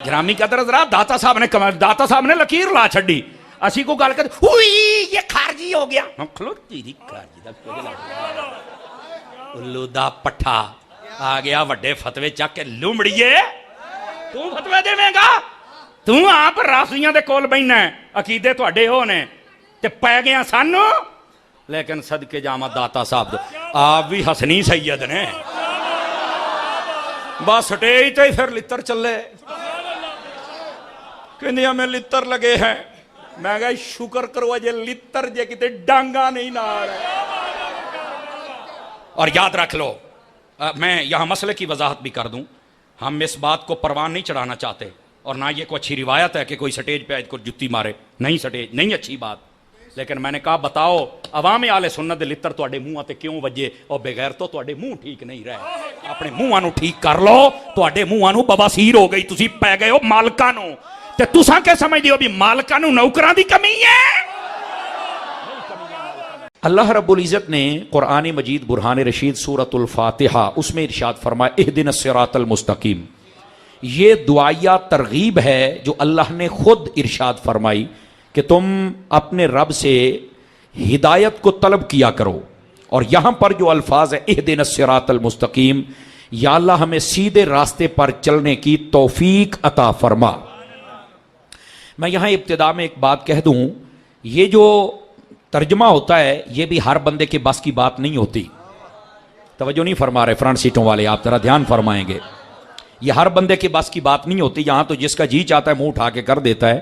ग्रामी कदर जरा दाता साहब ने लकीर ला छड़ी असी को गल कर ये खारजी हो गया उल्लू दा पट्ठा आ गया वड्डे फतवे चक के लुमड़िए तू फतवे देवेगा तू आप रासियां दे कोल बैठना है अकीदे तुहाडे हो ने ते पै गया सानू लेकिन सदके जावा दाता साहब आप भी हसनी सैयद ने बस स्टेज ते फिर लित्तर चले कहंदियां में लित्तर लगे हैं मैं कहा शुक्र करो अजे लित्तर जे किते डांगा नहीं नाल और याद रख लो मैं यहां मसले की वजाहत भी कर दूं हम इस बात को परवान नहीं चढ़ाना चाहते और ना ये कोई अच्छी रिवायत है कि कोई स्टेज पे को जुत्ती मारे नहीं स्टेज नहीं अच्छी बात लेकिन मैंने कहा बताओ अवाम आले सुन्नत दे लित्तर तुहाडे मुंहां ते क्यों वजे और बगैर तो तुहाडे मुंह ठीक नहीं रहे अपने मुंहां नूं ठीक कर लो तुहाडे मुंहां नूं बवासीर हो गई तुसीं पै गए हो मालकां नूं ते तुसां क्या समझदे हो भी मालकां नूं नौकरां दी कमी है। अल्लाह रब्बुल इज़्ज़त ने कुरान मजीद बुरहान रशीद सूरतुल फातिहा उसमें इरशाद फरमाया इहदिनस सिरातल मुस्तकीम। ये दुआया तरगीब है जो अल्लाह ने खुद इरशाद फरमाई कि तुम अपने रब से हिदायत को तलब किया करो और यहां पर जो अल्फाज है इहदिनस सिरातल मुस्तकीम या अल्लाह हमें सीधे रास्ते पर चलने की तौफीक अता फरमा। मैं यहां इब्तिदा में एक बात कह दूं ये जो तर्जमा होता है ये भी हर बंदे के बस की बात नहीं होती। तवज्जो नहीं फरमा रहे फ्रंट सीटों वाले आप जरा ध्यान फरमाएंगे ये हर बंदे के बस की बात नहीं होती। यहां तो जिसका जी चाहता है मुंह उठा के कर देता है।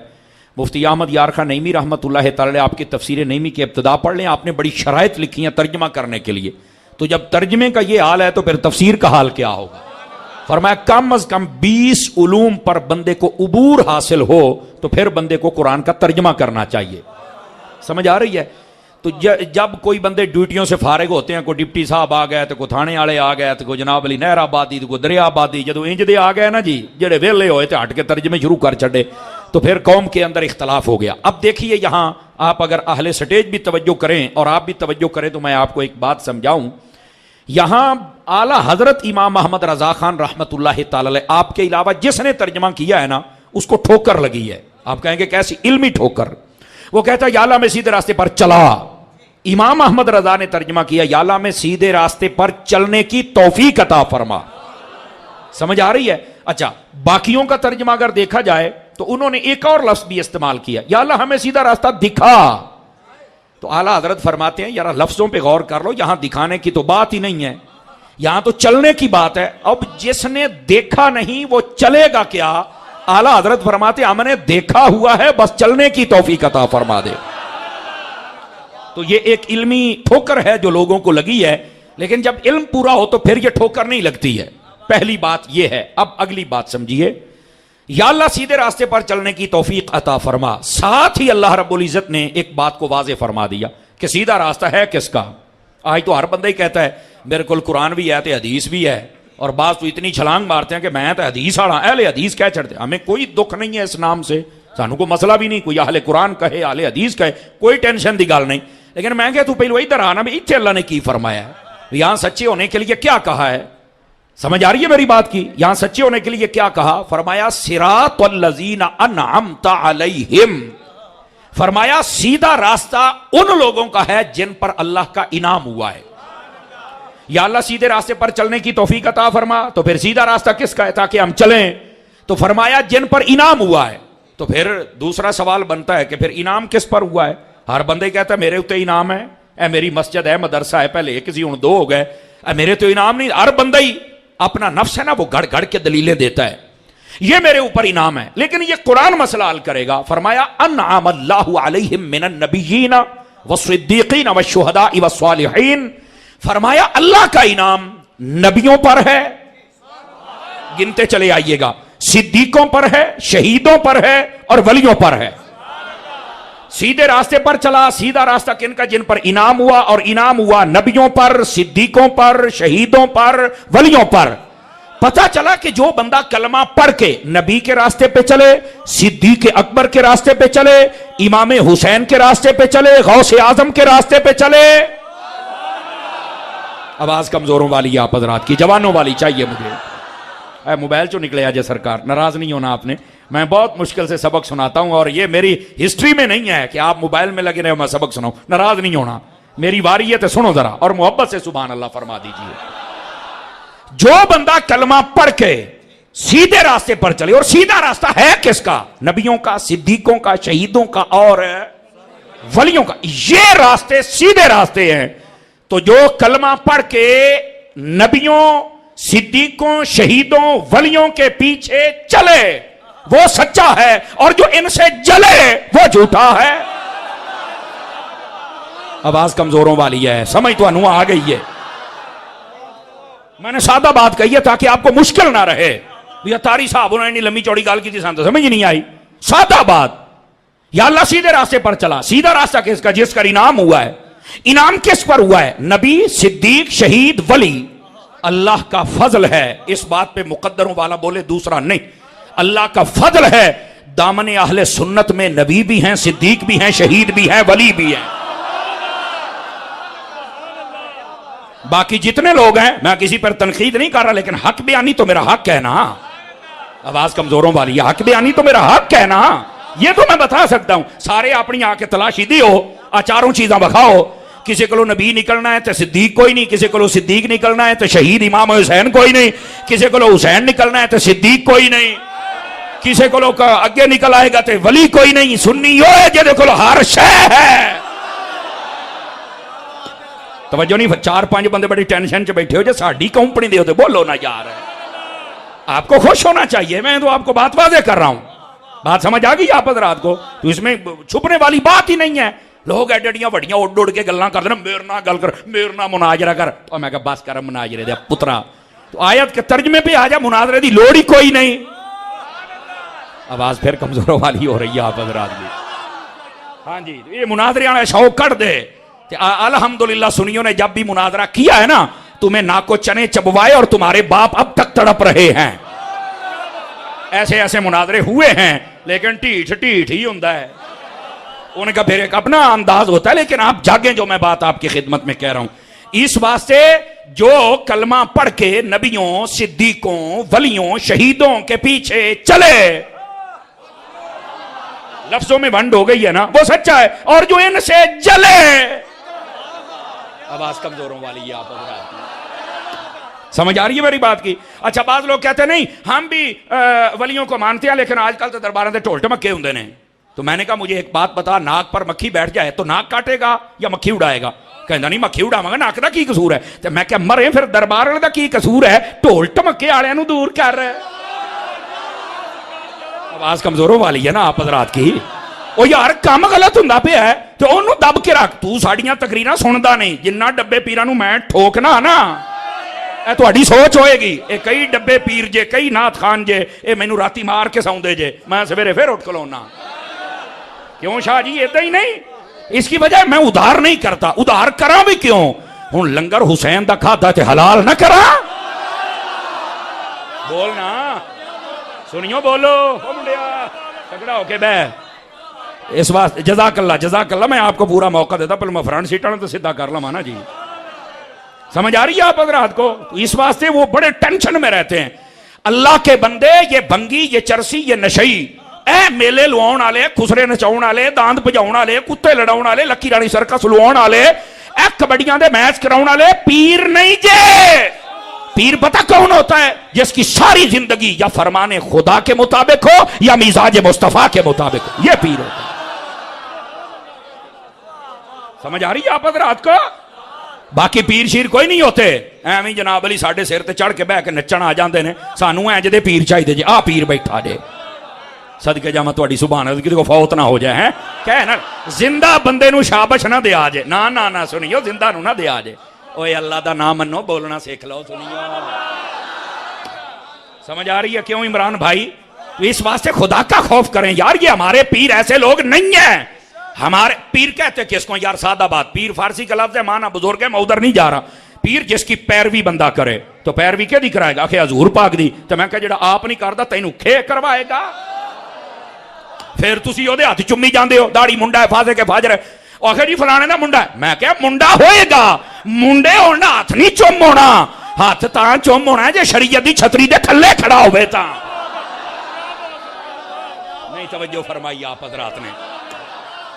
मुफ्ती अहमद यार खान नईमी रहमतुल्लाह तआला आपकी तफसीर नईमी की इब्तिदा पढ़ लें आपने बड़ी शराइत लिखी हैं तर्जमा करने के लिए तो जब तर्जमे का ये हाल है तो फिर तफसीर का हाल क्या होगा। फरमाया कम अज कम 20 उलूम पर बंदे को उबूर हासिल हो तो फिर बंदे को कुरान का तर्जमा करना चाहिए। समझ आ रही है। तो जब कोई बंदे ड्यूटियों से फारिग होते हैं कोई डिप्टी साहब आ गए तो कोई थाने वाले आ गए तो कोई जनाब अली नहराबादी तो कोई दरियाबादी जो इंज दे आ गए ना जी जेडे वेले होए तो हट के तर्जमे शुरू कर छड़े तो फिर कौम के अंदर इख्तलाफ हो गया। अब देखिए यहां आप अगर अहले स्टेज भी तवज्जो करें और आप भी तवज्जो करें तो मैं आपको एक बात समझाऊं। यहां आला हजरत इमाम अहमद रजा खान रहमतुल्लाह तआला अलैह आपके अलावा जिसने तर्जमा किया है ना उसको ठोकर लगी है। आप कहेंगे कैसी इल्मी ठोकर। वो कहता है या अल्लाह मैं सीधे रास्ते पर चला। इमाम अहमद रजा ने तर्जमा किया या अल्लाह में सीधे रास्ते पर चलने की तौफीक अता फरमा। समझ आ रही है। अच्छा बाकियों का तर्जमा अगर देखा जाए तो उन्होंने एक और लफ्ज भी इस्तेमाल किया या अल्लाह हमें सीधा रास्ता दिखा। तो आला हजरत फरमाते हैं यार लफ्जों पे गौर कर लो यहां दिखाने की तो बात ही नहीं है यहां तो चलने की बात है। अब जिसने देखा नहीं वो चलेगा क्या। आला हजरत फरमाते हमने देखा हुआ है बस चलने की तौफीक अता फरमा दे। तो ये एक इल्मी ठोकर है जो लोगों को लगी है लेकिन जब इल्म पूरा हो तो फिर ये ठोकर नहीं लगती है। पहली बात ये है। अब अगली बात समझिए या अल्लाह सीधे रास्ते पर चलने की तौफीक अता फरमा। साथ ही अल्लाह रब्बुल इज़्ज़त ने एक बात को वाज़े फरमा दिया कि सीधा रास्ता है किसका। आज तो हर बंदा ही कहता है मेरे को कुरान भी है तो हदीस भी है और बात तो इतनी छलांग मारते हैं कि मैं तो हदीस आड़ा अहले हदीस कह चढ़ते। हमें कोई दुख नहीं है इस नाम से सानू को मसला भी नहीं कोई अहले कुरान कहे अहले हदीस कहे कोई टेंशन की गल नहीं। लेकिन मैं क्या तू पहले इधर आना भी इतने अल्लाह ने की फरमाया है यहां सच्चे होने के लिए क्या कहा है। समझ आ रही है मेरी बात की। यहां सच्चे होने के लिए क्या कहा। फरमाया सिरातल्लज़ीना अनअमता अलैहिम। फरमाया सीधा रास्ता उन लोगों का है जिन पर अल्लाह का इनाम हुआ है। या अल्लाह सीधे रास्ते पर चलने की तौफीक अता फरमा तो फिर सीधा रास्ता किसका है ताकि हम चलें। तो फरमाया जिन पर इनाम हुआ है। तो फिर दूसरा सवाल बनता है कि फिर इनाम किस पर हुआ है। हर बंदे कहता है मेरे उत्ते इनाम है ए मेरी मस्जिद है मदरसा है पहले एक सी हुण दो हो गए मेरे तो इनाम नहीं। हर बंदा ही अपना नफ्स है ना वो गड़ गड़ के दलीलें देता है ये मेरे ऊपर इनाम है। लेकिन ये कुरान मसला हल करेगा। फरमाया अन्अमल्लाहु अलैहिम मिनन नबिय्यीना वस्सिद्दीकीना वश्शुहदाई वस्सालिहीन। फरमाया अल्लाह का इनाम नबियों पर है गिनते चले आइएगा सिद्दीकों पर है शहीदों पर है और वलियों पर है। सीधे रास्ते पर चला सीधा रास्ता किनका जिन पर इनाम हुआ और इनाम हुआ नबियों पर सिद्दीकों पर शहीदों पर वलियों पर। पता चला कि जो बंदा कलमा पढ़ के नबी के रास्ते पे चले सिद्दीक अकबर के रास्ते पे चले इमाम हुसैन के रास्ते पे चले गौसे आजम के रास्ते पे चले। आवाज कमजोरों वाली आप हजरात की जवानों वाली चाहिए मुझे। मोबाइल चो निकले आज सरकार, नाराज नहीं होना आपने, मैं बहुत मुश्किल से सबक सुनाता हूं और ये मेरी हिस्ट्री में नहीं है कि आप मोबाइल में लगे रहे हो मैं सबक सुनाऊं। नाराज नहीं होना, मेरी वारी है तो सुनो जरा और मोहब्बत से सुभान अल्लाह फरमा दीजिए। जो बंदा कलमा पढ़ के सीधे रास्ते पर चले, और सीधा रास्ता है किसका? नबियों का, सिद्दीकों का, शहीदों का और वलियों का। ये रास्ते सीधे रास्ते हैं। तो जो कलमा पढ़ के नबियों, सिद्दीकों, शहीदों, वलियों के पीछे चले वो सच्चा है, और जो इनसे जले वो झूठा है। आवाज कमजोरों वाली है, समझ तो अनु आ गई है। मैंने सादा बात कही है ताकि आपको मुश्किल ना रहे। भैया तारी साहब उन्होंने लंबी चौड़ी गाल की थी, समझ नहीं आई। सादा बात, या अल्लाह सीधे रास्ते पर चला। सीधा रास्ता किसका? जिसका इनाम हुआ है। इनाम किस पर हुआ है? नबी, सिद्दीक, शहीद, वली। अल्लाह का फजल है। इस बात पे मुकद्दरों वाला बोले दूसरा नहीं, अल्लाह का फजल है। दामन अहले सुन्नत में नबी भी हैं, सिद्दीक भी हैं, शहीद भी हैं, वली भी हैं। बाकी जितने लोग हैं, मैं किसी पर तनकीद नहीं कर रहा, लेकिन हक बयानी तो मेरा हक है ना। आवाज कमजोरों वाली है, हक बयानी तो मेरा हक है ना, ये तो मैं बता सकता हूं। सारे अपनी आके तलाशी दियो, चारों चीजा बखाओ। किसी को नबी निकलना है तो सिद्दीक कोई नहीं, किसी को सिद्दीक निकलना है तो शहीद इमाम हुसैन कोई नहीं, किसी को हुसैन निकलना है तो सिद्दीक कोई नहीं, किसी को अगे निकल आएगा तो वली कोई नहीं। सुन्नी हो है जिहदे कोल हर शय है। तवज्जो नहीं, 4-5 बंदे बड़ी टेंशन च बैठे हो जो साड़ी कंपनी दे, बोलो ना यार, आपको खुश होना चाहिए। मैं तो आपको बात वाज़ेह कर रहा हूं, बात समझ आ गई आप रात को? तो इसमें छुपने वाली बात ही नहीं है। लोग एडियां वड्डियां उड़ उड़ के गल्लां करते हैं, मेरे ना गल कर, मेरे ना मुनाजरा कर। और मैं कहा बस कर मुनाजरे दे पुत्रा, तो आयत के तर्जमे पे आ जा, मुनाजरे दी लोड़ ही कोई नहीं। आवाज फिर कमजोरों वाली हो रही है आप हज़रात की। हाँ जी, ये मुनाजरे वाला शौक कर दे। अल्हम्दुलिल्लाह सुनियों ने जब भी मुनाजरा किया है ना, तुम्हें नाको चने चबवाए और तुम्हारे बाप अब तक तड़प रहे हैं। ऐसे ऐसे मुनाजरे हुए हैं, लेकिन ढीठ ढीठ ही होता है उनका, फिर एक अपना अंदाज होता है। लेकिन आप जागे, जो मैं बात आपकी खिदमत में कह रहा हूं। इस वास्ते जो कलमा पढ़ के नबियों, सिद्दीकों, वलियों, शहीदों के पीछे चले, लफ्जों में वंड हो गई है ना, वो सच्चा है। और जो इनसे जले, आवाज कमजोरों वाली है आप समझ आ रही है मेरी बात की? अच्छा, बात लोग कहते हैं नहीं हम भी वलियों को मानते हैं, लेकिन आजकल तो दरबारों से ढोल ढमक्के होंगे ने। तो मैंने कहा मुझे एक बात बता, नाक पर मक्खी बैठ जाए तो नाक काटेगा या मक्खी उड़ाएगा? कहता नहीं मक्खी उड़ावांगा, नाक का की कसूर है? तो मैं क्या मरे फिर दरबार वाले का की कसूर है? ढोल ढमक्के वाले दूर कर रहे। आवाज कमजोरों वाली है ना आप हज़रात की। ओ यार काम गलत हुंदा पिया है तो ओनू दब के रख। तू साड़ियां तकरीरां सुनदा नहीं, जिन्ना डब्बे पीरां नू मैं ठोकना ना, ਇਹ ਤੁਹਾਡੀ सोच होएगी। ये कई डब्बे पीर जे, कई नाथ खान जे, ये मैनू राती मार के सौंदे जे, मैं सवेरे फिर उठ खलोना। क्यों शाह जी? इदा ही नहीं, इसकी वजह मैं उधार नहीं करता। उधार करा भी क्यों? हुण लंगर हुसैन दा खादा ते हलाल ना करा? बोलना सुनियो, बोलो मुंडिया तगड़ा होके बह। इस वास्ते जज़ाकल्लाह जज़ाकल्लाह, मैं आपको पूरा मौका देता, पर मैं फ्रंट सीट तो सीधा कर लवा ना जी। समझ आ रही है आप हज़रात को? तो इस वास्ते वो बड़े टेंशन में रहते हैं। अल्लाह के बंदे, ये भंगी, ये चरसी, ये नशई, ए मेले लुआउण वाले, खुसरे नचाउण वाले, दांद भजाउण वाले, कुत्ते लड़ाउण वाले, लक्की रानी सर्कस लुआउण वाले, ए कबड्डियां दे मैच कराउण वाले पीर नहीं जे। पीर पता कौन होता है? जिसकी सारी जिंदगी या फरमाने खुदा के मुताबिक हो या मिजाज मुस्तफा के मुताबिक हो, यह पीर होता है। समझ आ रही है आप हज़रात को? बाकी पीर शीर कोई नहीं होते। एवं जनाब अली साडे सिर ते चढ़ के बह के नचण आ जाते हैं। सानू इंज दे पीर चाहिए जे, आ पीर बैठा जे, सदके जावां तुहाडी सुभान अल्लाह, किसी को फौत ना हो जाए। हैं कह ना जिंदा बंदे नू शाबाश ना दिया जे, ना ना ना सुनियो, जिंदा नू ना दिया जे। ओए अल्लाह दा नाम मनो, बोलना सीख लो। सुनियो, समझ आ रही है? क्यों इमरान भाई? तो इस वास्ते खुदा का खौफ करें यार। ये हमारे पीर ऐसे लोग नहीं है। हमारे पीर कहते किसको यार? सादा बात, पीर फारसी का लफ्ज़ है, माना बुजुर्ग है, मैं उधर नहीं जा रहा। पीर जिसकी पैरवी बंदा करे, तो पैरवी के दी कराएगा? आखे हजूर पाक दी। तो मैं कहा जेड़ा आप नहीं करता तैनू खे करवाएगा। फिर तुसी ओदे हाथ चुम्मी जाते हो, दाढ़ी मुंडा है, फाजे के फाजर है, आखिर जी फलाने का मुंडा है। मैं क्या मुंडा होएगा? मुंडे होना हाथ नहीं चुम होना। हाथ तां चुम होना जे शरीयत दी छतरी दे थल्ले खड़ा होवे तां। नहीं तवज्जो फरमाई आप हजरात ने,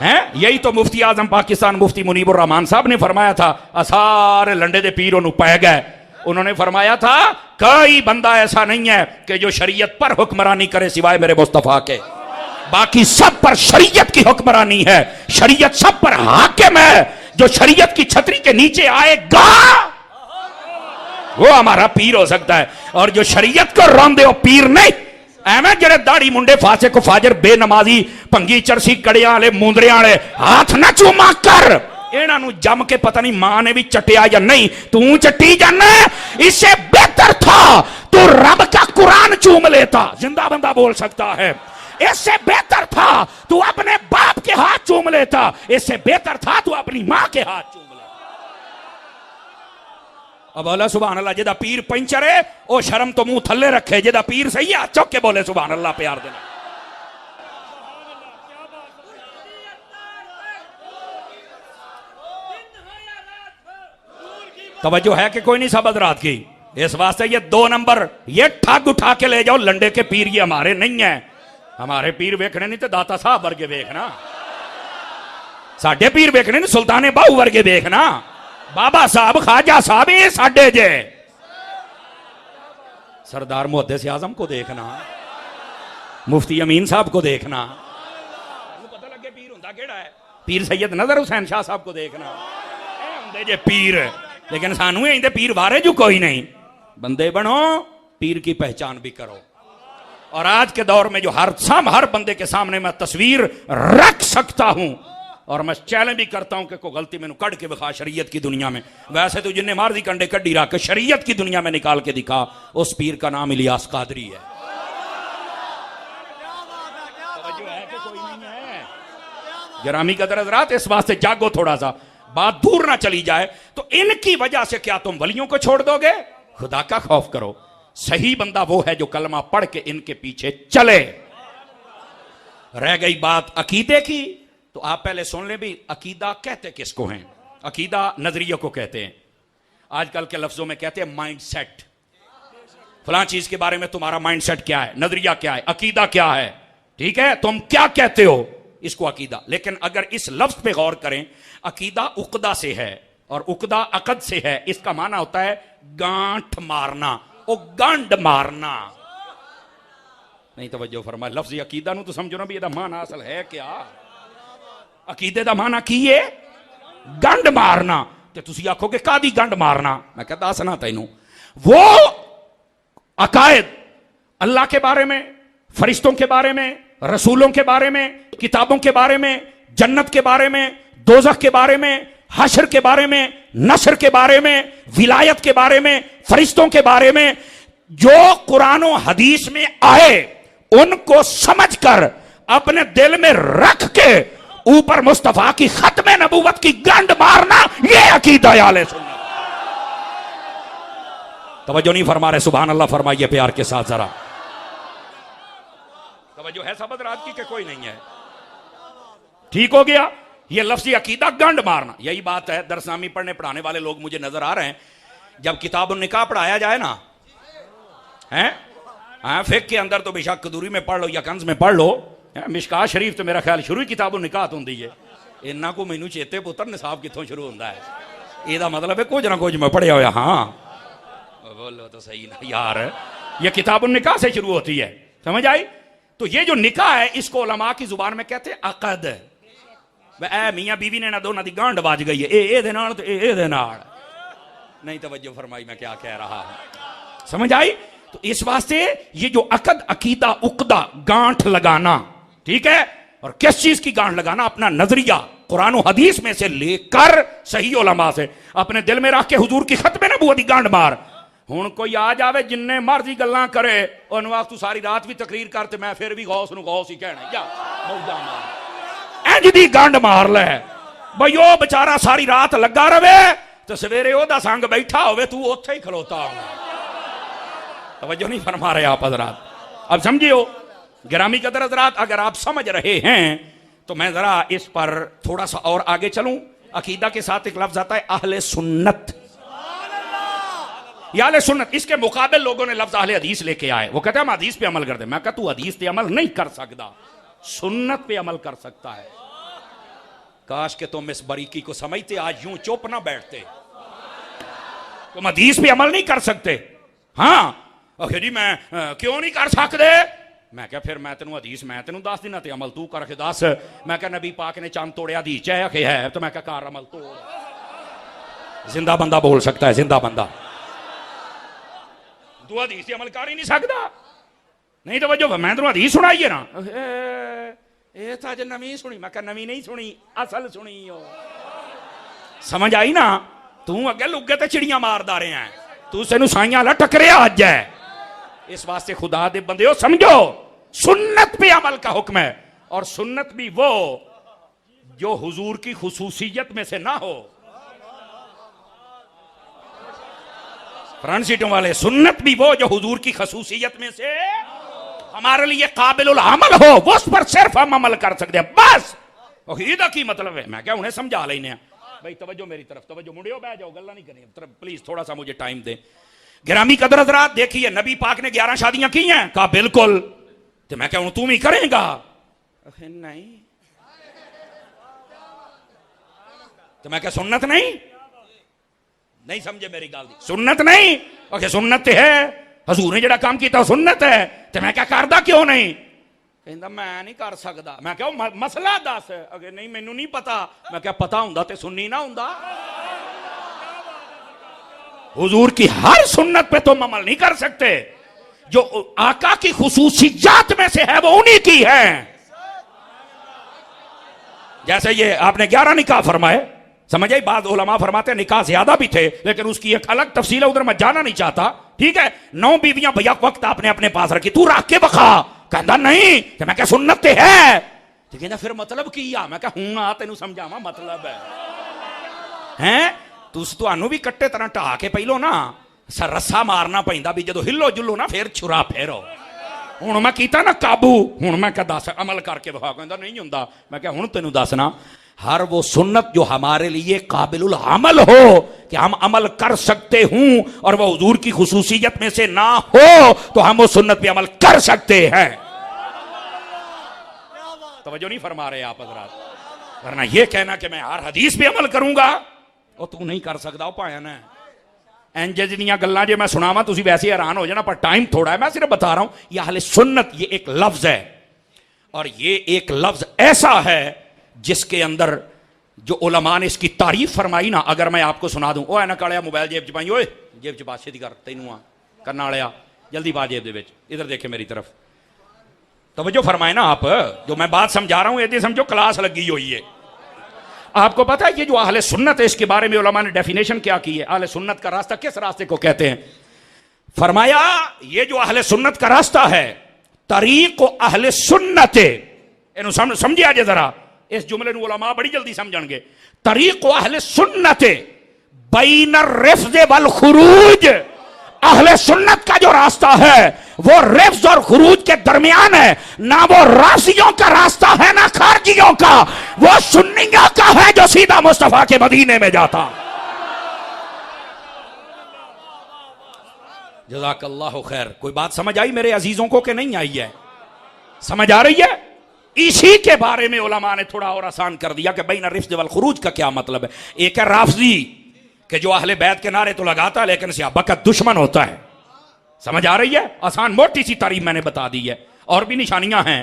हैं? यही तो मुफ्ती आजम पाकिस्तान मुफ्ती मुनीबुर रहमान साहब ने फरमाया था, सारे लंडे दे पीर उन्होंने पै गए। उन्होंने फरमाया था कोई बंदा ऐसा नहीं है कि जो शरीयत पर हुक्मरानी करे सिवाय मेरे मुस्तफा के, बाकी सब पर शरीयत की हुक्मरानी है, शरीयत सब पर हाकिम है। जो शरीयत की छतरी के नीचे आएगा वो हमारा पीर हो सकता है, और जो शरीयत को रोंदे हो पीर नहीं। एवं जड़े दाढ़ी मुंडे फासे को फाजर बेनमाजी भंगी चरसी कड़िया वाले मुंदरिया वाले हाथ ना चूमा कर, इन्हों जम के पता नहीं मां ने भी चटिया या नहीं, तू चट्टी जाना। इससे बेहतर था तू रब का कुरान चूम लेता, जिंदा बंदा बोल सकता है। इससे बेहतर था तू अपने बाप के हाथ चूम लेता, इससे बेहतर था तू अपनी मां के हाथ चूम लेता। अब बोला सुभान अल्लाह, जेदा पीर पंचर है ओ शर्म तो मुंह थल्ले रखे, जेदा पीर सही है चौक के बोले सुभान अल्लाह प्यार देना। तवज्जो है कि कोई नहीं सब हज़रात की? इस वास्ते ये 2 नंबर ये ठग उठा के ले जाओ, लंडे के पीर ये हमारे नहीं है। हमारे पीर वेखने नहीं तो दाता साहब वर्गे वेखना, साडे पीर वेखने नहीं सुल्ताने बाहू वर्गे देखना, बाबा साहब खाजा साहब ये साडे जे, सरदार मुहद्दिस आजम को देखना, मुफ्ती अमीन साहब को देखना, पता लगे पीर हुंदा केड़ा है। पीर सैयद नजर हुसैन शाह साहब को देखना, हुंदे जे पीर। लेकिन सानू इंदे पीर वारे जो कोई नहीं। बंदे बनो, पीर की पहचान भी करो। और आज के दौर में जो हर बंदे के सामने मैं तस्वीर रख सकता हूं, और मैं चैलेंज भी करता हूं कि कोई गलती मैंने कड़ के दिखा शरीयत की दुनिया में। वैसे तो जिन्हें मार्दी कंडे कड्डी रख शरीयत की दुनिया में निकाल के दिखा, उस पीर का नाम इलियास कादरी है। गिरामी कदर हज़रात, इस वास्ते जागो, थोड़ा सा बात दूर ना चली जाए। तो इनकी वजह से क्या तुम वलियों को छोड़ दोगे? खुदा का खौफ करो। सही बंदा वो है जो कलमा पढ़ के इनके पीछे चले। रह गई बात अकीदे की, तो आप पहले सुन ले भी अकीदा कहते किसको हैं। अकीदा नजरिया को कहते हैं, आजकल के लफ्जों में कहते हैं माइंड सेट। फलां चीज के बारे में तुम्हारा माइंड सेट क्या है, नजरिया क्या है, अकीदा क्या है, ठीक है, तुम क्या कहते हो, इसको अकीदा। लेकिन अगर इस लफ्ज पे गौर करें, अकीदा उकदा से है और उकदा अकद से है। इसका माना होता है गांठ मारना, ओ गांड मारना। नहीं तवज्जो फरमाए, लफ्ज अकीदा नु तो समझो ना भी ਇਹਦਾ माना असल है क्या। अकीदे ਦਾ माना की है गंड मारना। ते तुसी आखोगे कादी गंड मारना, मैं कहता दसना तैनू। वो अकायद अल्लाह के बारे में, फरिश्तों के बारे में, रसूलों के बारे में, किताबों के बारे में, जन्नत के बारे में, दोज़ख के बारे में, हशर के बारे में, नशर के बारे में, विलायत के बारे में, फरिश्तों के बारे में, जो कुरान और हदीस में आए उनको समझकर अपने दिल में रख के ऊपर मुस्तफा की खत्म नबूवत की गंड मारना, यह अकीदा आले सुन्नत। तवज्जो नहीं फरमा रहे? सुभान अल्लाह फरमाइए प्यार के साथ जरा। तवज्जो है सब हज़रात की कि कोई नहीं है? ठीक हो गया। ये लफ्ज़ी अकीदा गंड मारना, यही बात है। दरसामी पढ़ने पढ़ाने वाले लोग मुझे नजर आ रहे हैं, जब किताब निकाह पढ़ाया जाए ना, हैं, हाँ, फिक के अंदर तो बेशक कदूरी में पढ़ लो या कंज में पढ़ लो, मिशकात शरीफ तो मेरा ख्याल शुरू ही किताब निकाह होंगी है। इन्ना को मैनू चेते पुत्र निसाब कितों शुरू होता है, यदा मतलब है कुछ ना कुछ मैं पढ़िया होया। हाँ बोलो तो सही ना यार, ये किताब निकाह से शुरू होती है, समझ आई? तो ये जो निकाह है इसको उलमा की जुबान में कहते हैं अकद। ए मियाँ बीवी ने ना दोनों की गांड बाज गई है, ए दे नाल तो ए दे नाल। नहीं तवज्जो फरमाई मैं क्या कह रहा हूं, समझ आई? तो इस वास्ते ये जो अकद, अकीदा, उकदा, गांठ लगाना, ठीक है। और किस चीज की गांठ लगाना? अपना नजरिया कुरान और हदीस में से लेकर सही उलमा से अपने दिल में रख के हुजूर की खत्म नबूवत दी गांठ मार। हुण कोई आ जावे जिन्ने मर्जी गल्लां करे, उन्होंने वास्तु सारी रात भी तकरीर करते, मैं फिर भी गौस नूं गौस ही कहना, या मौजा मार इंज दी गंढ मार ले बई। ओ बेचारा सारी रात लगा रवे तो सवेरे ओदा संग बैठा होवे, तू उत्थे ही खलोता हो। तवज्जो नहीं फरमा रहे आप हजरात? अब समझियो गिरामी कदर हजरात, अगर आप समझ रहे हैं तो मैं जरा इस पर थोड़ा सा और आगे चलूं। अकीदा के साथ एक लफ्ज आता है अहले सुन्नत। ये अहले सुन्नत। इसके मुकाबले लोगों ने लफ्ज अहले हदीस लेके आए, वो कहते हैं हम हदीस पे अमल करते हैं। मैं कहता तू हदीस पे अमल नहीं कर सकता, सुन्नत पे अमल कर सकता है। काश के तुम इस बारीकी को समझते, आज यूं चुप ना बैठते। तुम हदीस पे अमल नहीं कर सकते। हाँ आखिर जी मैं क्यों नहीं कर सकते? मैं क्या फिर मैं तेन हदीस मैं तेन दस देना ते अमल तू करके दस। मैं क्या नबी पाक ने चंद तोड़िया हदीस च है, तो मैं क्या कार अमल तोड़। जिंदा बंदा बोल सकता है, जिंदा बंदा। तू हदीस से अमल कर ही नहीं सकता। नहीं तो वजो मैं तेन हदीस सुनाई है ना, ये तो अज नवी सुनी। मैं क्या नवी नहीं सुनी, असल सुनी हो। समझ आई ना? तू अगे लुगे ते चिड़ियां मारदा रहा है, तू तेन साइयां ला टकरिया अज है। इस वास्ते खुदा दे बंदे हो समझो, सुन्नत पे अमल का हुक्म है। और सुन्नत भी वो जो हुजूर की खुसूसियत में से ना हो। फ्रंट सीटों वाले, सुन्नत भी वो जो हुजूर की खसूसियत में से हमारे लिए काबिल अमल हो, वो उस पर सिर्फ हम अमल कर सकते हैं बस। ईदा की मतलब है। मैं क्या उन्हें समझा लेने भाई, तवज्जो मेरी तरफ, तवज्जो मुंडियो, बैठ जाओ, गल्ला नहीं करनी प्लीज, थोड़ा सा मुझे टाइम दे। गिरामी कदर हज़रात देखिए, नबी पाक ने 11 शादियां की हैं? कहा बिल्कुल। तो मैं क्या तू ही करेगा? नहीं। तो मैं क्या सुन्नत नहीं? नहीं समझे मेरी गल? सुन्नत नहीं। ओके सुन्नत है, हजूर ने जड़ा काम किया सुन्नत है। तो मैं क्या करदा क्यों नहीं? कहंदा मैं नहीं कर सकता। मैं क्या मसला दस। अगे नहीं मैनू नहीं पता। मैं क्या पता हुंदा ते सुन्नी ना हुंदा? हुजूर की हर सुन्नत पे तुम अमल नहीं कर सकते। जो आका की खुसूसियत में से है वो उन्हीं की है। जैसे ये आपने 11 निकाह फरमाए, समझ आई? बाद उलमा फरमाते निकाह ज्यादा भी थे, लेकिन उसकी एक अलग तफसील है, उधर मैं जाना नहीं चाहता। ठीक है, 9 बीवियां भैया वक्त आपने अपने पास रखी, तू रख के बखा। कहता नहीं। तो मैं क्या सुन्नत है? तो कहता फिर मतलब की आ? मैं क्या हूं तेन समझावा मतलब है तुहानू भी कट्टे तरह ढा के पहलो ना रस्सा मारना पैंदा भी जो हिलो जुलो ना फिर छुरा फेरो। हुण मैं कीता ना काबू, हुण मैं क्या दस अमल करके बखा। कहता नहीं हुंदा। मैं क्या हुण तेनू दसना, हर वो सुन्नत जो हमारे लिए काबिल अमल हो कि हम अमल कर सकते हूं और वह हुजूर की खुसूसियत में से ना हो, तो हम वो सुन्नत पे अमल कर सकते हैं। तवज्जो नहीं फरमा रहे आप हज़रात? वरना ये कहना कि मैं हर हदीस पे अमल करूंगा, वो तू नहीं कर सकता। वो पाया ना इंज दियां गल्लां जे मैं सुनावा तुसीं वैसे हैरान हो जाना, पर टाइम थोड़ा है। मैं सिर्फ बता रहा हूं यह अहले सुन्नत ये एक लफ्ज है, और ये एक लफ्ज ऐसा है जिसके अंदर जो उलमा ने इसकी तारीफ फरमाई ना, अगर मैं आपको सुना दूं। ओ ना कालिया मोबाइल जेब च पाई, ओए जेब च बादशाह दी कर तैनू करना वालिया, जल्दी पा जेब दे विच, इधर देखे मेरी तरफ, तवज्जो फरमाए ना आप। जो मैं बात समझा रहा हूं ये समझो क्लास लगी हुई है। आपको पता है ये जो अहले सुन्नत है, इसके बारे में उलमा ने डेफिनेशन क्या की है? अहले सुन्नत का रास्ता किस रास्ते को कहते हैं? फरमाया ये जो अहले सुन्नत का रास्ता है, तरीक़ अहले सुन्नत, इन्हों समझे आज जरा इस जुमले को उलमा बड़ी जल्दी समझणगे। तरीक़ अहले सुन्नत बैन रिफ्ज़ वल खुरूज, अहले सुन्नत का जो रास्ता है वो रिफ्ज़ और खुरूज के दरमियान है। ना वो रासियों का रास्ता है ना खारजियों का, वो सुन्नियों का है जो सीधा मुस्तफा के मदीने में जाता। जज़ाकल्लाहु खैर। कोई बात समझ आई मेरे अजीजों को कि नहीं आई है? समझ आ रही है? इसी के बारे में उलमा ने थोड़ा और आसान कर दिया कि बैन रिफ्ज़ वल खुरूज का क्या मतलब है। एक है राफ़ज़ी कि जो अहले बैत के नारे तो लगाता है लेकिन सहाबा का दुश्मन होता है। समझ आ रही है? आसान मोटी सी तारीफ मैंने बता दी है। और भी निशानियां हैं।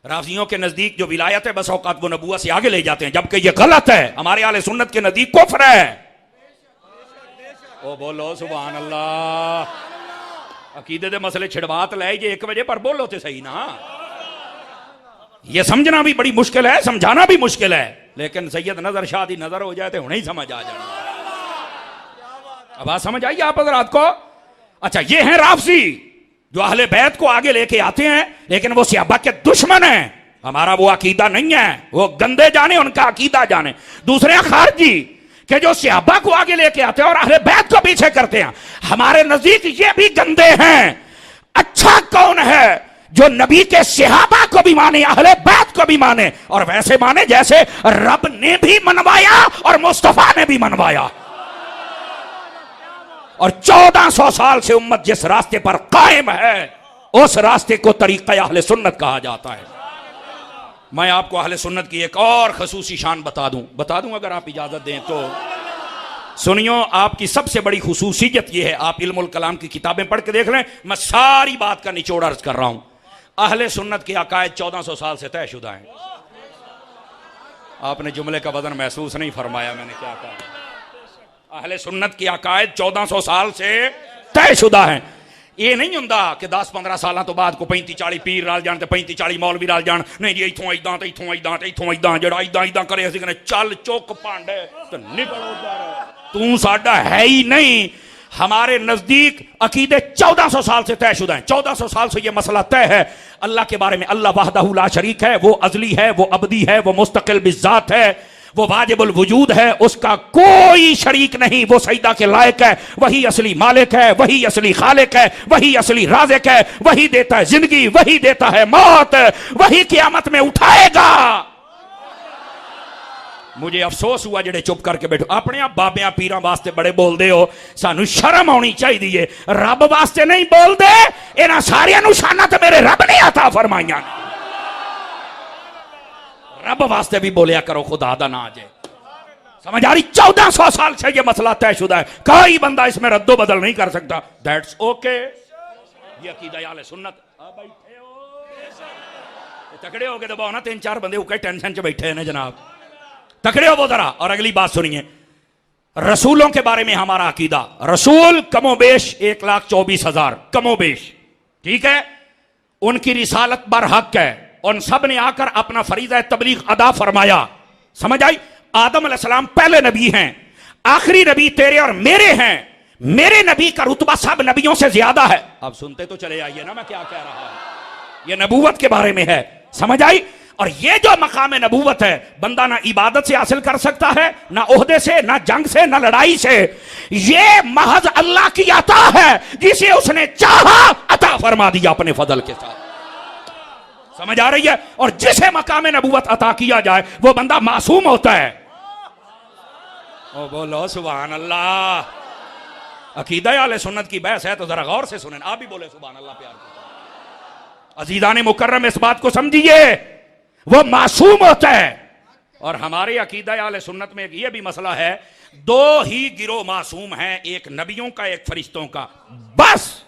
राफ़ज़ियों के नजदीक जो विलायत है बस औकात वो नबूवत से आगे ले जाते हैं, जबकि ये गलत है। हमारे अहले सुन्नत के नजदीक कुफ्र है। ओ बोलो सुभान अल्लाह। अकीदे दे मसले छिड़वात ले जे 1 बजे पर बोलो तो सही ना। ये समझना भी बड़ी मुश्किल है, समझाना भी मुश्किल है, लेकिन सैयद नजर शाह दी नजर हो जाए तो उन्हें ही समझ आ जाना। अब बात समझ आई आप हज़रात को? अच्छा, ये है राफ़ज़ी जो अहले बैत को आगे लेके आते हैं, लेकिन वो सहाबा के दुश्मन है। हमारा वो अकीदा नहीं है, वो गंदे जाने उनका अकीदा जाने। दूसरे खारजी के जो सहाबा को आगे लेके आते हैं और अहले बैत को पीछे करते हैं, हमारे नजदीक ये भी गंदे हैं। अच्छा कौन है जो नबी के सहाबा को भी माने, अहले बैत को भी माने, और वैसे माने जैसे रब ने भी मनवाया और मुस्तफा ने भी मनवाया। और 1400 साल से उम्मत जिस रास्ते पर कायम है उस रास्ते को तरीक़ा अहले सुन्नत कहा जाता है। मैं आपको अहले सुन्नत की एक और खसूसी शान बता दूं अगर आप इजाजत दें तो। सुनियो, आपकी सबसे बड़ी खुसूसियत यह है, आप इल्मुल कलाम की किताबें पढ़ के देख लें, मैं सारी बात का निचोड़ अर्ज कर रहा हूं। अहले सुन्नत के अकायद 1400 साल से तयशुदा हैं। आपने जुमले का वजन महसूस नहीं फरमाया, मैंने क्या कहा। अहले सुन्नत के अकायद 1400 साल से तयशुदा हैं। ये नहीं हुंदा कि 10-15 साल तो बाद को 35-40 पीर रल जान, 35-40 मौलवी रल जान। नहीं जी, इथों इदां ते इथों इदां ते इथों इदां, जड़ा इदां इदां करे असीं कहने चल चुक भांडे ते निकल उधर, तू साडा है ही नहीं। हमारे नजदीक अकीदे 1400 साल से तयशुदा हैं। 1400 साल से यह मसला तय है अल्लाह के बारे में। अल्लाह वहदहू ला शरीक है, वो अजली है, वो अबदी है, वो मुस्तकिल बिज़ात है, वो वाजिबुल वजूद है, उसका कोई शरीक नहीं, वो सजदा के लायक है। वही असली मालिक है, वही असली खालिक है, वही असली राज़िक है, वही देता है जिंदगी, वही देता है मौत, वही क़यामत में उठाएगा। मुझे अफसोस हुआ जेड़े चुप करके बैठो। अपने आप बाबियां पीरां वास्ते बड़े बोलते हो, सानू शर्म आनी चाहिए। रब वास्ते नहीं बोलते, इन्हां सारियां नूं शानां ते मेरे रब ने अता फरमाइयां। रब वास्ते भी बोलिया करो, खुदा दा ना जे। समझ आ रही? 1400 साल से यह मसला तयशुदा है, कोई बंदा इसमें रद्दो बदल नहीं कर सकता। That's okay. ये अकीदा अहले सुन्नत। बैठे हो तकड़े हो के दबाओ ना, 3-4 बंदे उके टेंशन च बैठे हैं जनाब, तकड़े हो वो जरा। और अगली बात सुनिए, रसूलों के बारे में हमारा अकीदा, रसूल कमोबेश 1,24,000 कमोबेश, ठीक है। उनकी रिसालत बरहक है, उन सब ने आकर अपना फरीज़ा तबलीग अदा फरमाया। समझ आई? आदम अलैहिस्सलाम पहले नबी हैं, आखिरी नबी तेरे और मेरे हैं। मेरे नबी का रुतबा सब नबियों से ज्यादा है। अब सुनते तो चले आइए ना मैं क्या कह रहा हूं। यह नबूवत के बारे में है, समझ आई? और ये जो मकाम नबूवत है, बंदा ना इबादत से हासिल कर सकता है, ना ओहदे से, ना जंग से, ना लड़ाई से। ये महज अल्लाह की अता है, जिसे उसने चाहा अता फरमा दिया अपने फजल के साथ। समझ आ रही है? और जिसे मकाम नबूवत अता किया जाए वो बंदा मासूम होता है। ओ बोलो सुभान अल्लाह। अकीदा अहले सुन्नत की बहस है तो जरा गौर से सुनें। आप भी बोले सुभान अल्लाह प्यार के। अजीजान मुकर्रम इस बात को समझिए, वो मासूम होता है। और हमारे अकीदा अहले सुन्नत में यह भी मसला है, 2 ही गिरोह मासूम हैं, एक नबियों का, एक फरिश्तों का, बस।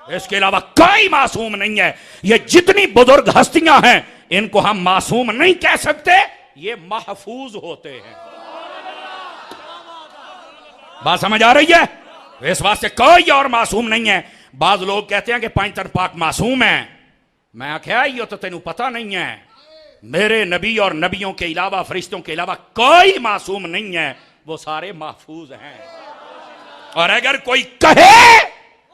इसके अलावा कोई मासूम नहीं है। ये जितनी बुजुर्ग हस्तियां हैं, इनको हम मासूम नहीं कह सकते, ये महफूज होते हैं। बात समझ आ रही है? इस वास्ते कोई और मासूम नहीं है। बाज लोग कहते हैं कि पैंतर पाक मासूम है। मैं आख्या ये तो तेनू पता नहीं है, मेरे नबी और नबियों के अलावा, फरिश्तों के अलावा कोई मासूम नहीं है, वो सारे महफूज हैं। और अगर कोई कहे,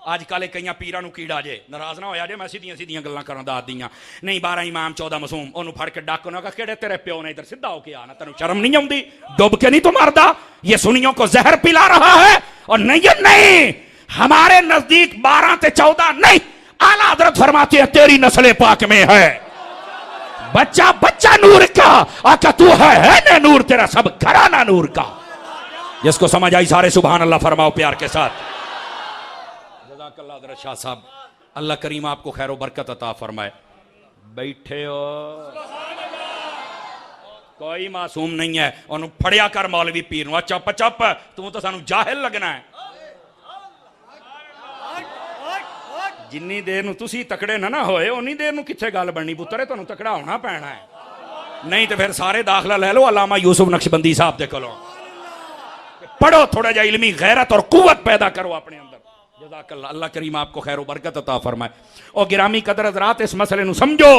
आजकल कई पीरां नूं कीड़ा जे, नाराज ना होया जे, मैं सीधियां सीधियां गल्लां करन दा दियां नहीं। 12 इमाम 14 मासूम, ओनू फड़ के डाक ना किहड़े तेरे प्यो ने, इधर सीधा होके आना, तेनू शर्म नहीं आउंदी? डुब के नहीं तू मरदा? ये सुनियों को जहर पिला रहा है। और नहीं, हमारे नजदीक 12 ते 14 नहीं, आला हजरत फरमाते हैं तेरी नस्ल पाक में है बच्चा बच्चा नूर का, आका तू है ना नूर, तेरा सब घराना नूर का। जिसको समझ आई सारे सुभान अल्लाह फरमाओ प्यार के साथ। जज़ाकल्लाह हज़रत शाह साहब, अल्लाह करीम आपको खैर बरकत अता फरमाए। बैठे हो, कोई मासूम नहीं है। उन्होंने फड़िया कर मौलवी पीर नूं, चुप चुप, तू तो सानू जाहिल लगना है। जिन्नी देर नूं तुसी तकड़े ना होए, उन्नी देर नूं कित्थे गल बननी पुत्तरे, तुहानूं तकड़ा होना पैना है। नहीं तो फिर सारे दाखला ले लो अल्लामा यूसुफ नक्शबंदी साहब दे कोलों। पढ़ो, थोड़ा जा इल्मी गैरत और कुव्वत पैदा करो अपने अंदर। जज़ाकल्लाह, अल्लाह करीम आपको खैर बरकत अता फरमाए। और गिरामी कदर हज़रात, इस मसले नूं समझो।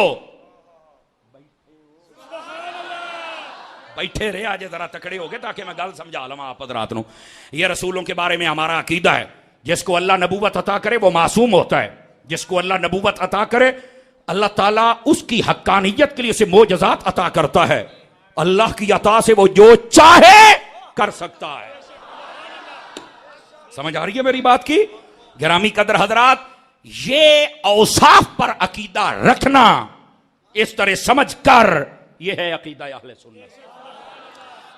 बैठे रहे आज जरा तकड़े हो गए ताकि मैं गल समझा लवां आप हज़रात नूं। ये रसूलों के बारे में हमारा अकीदा है, जिसको अल्लाह नबूवत अता करे वो मासूम होता है। जिसको अल्लाह नबूवत अता करे, अल्लाह ताला उसकी हक्कानियत के लिए उसे मोजज़ात अता करता है। अल्लाह की अता से वो जो चाहे कर सकता है। समझ आ रही है मेरी बात की? गिरामी कदर हजरात, ये औसाफ पर अकीदा रखना, इस तरह समझ कर, यह है अकीदा अहले सुन्नत।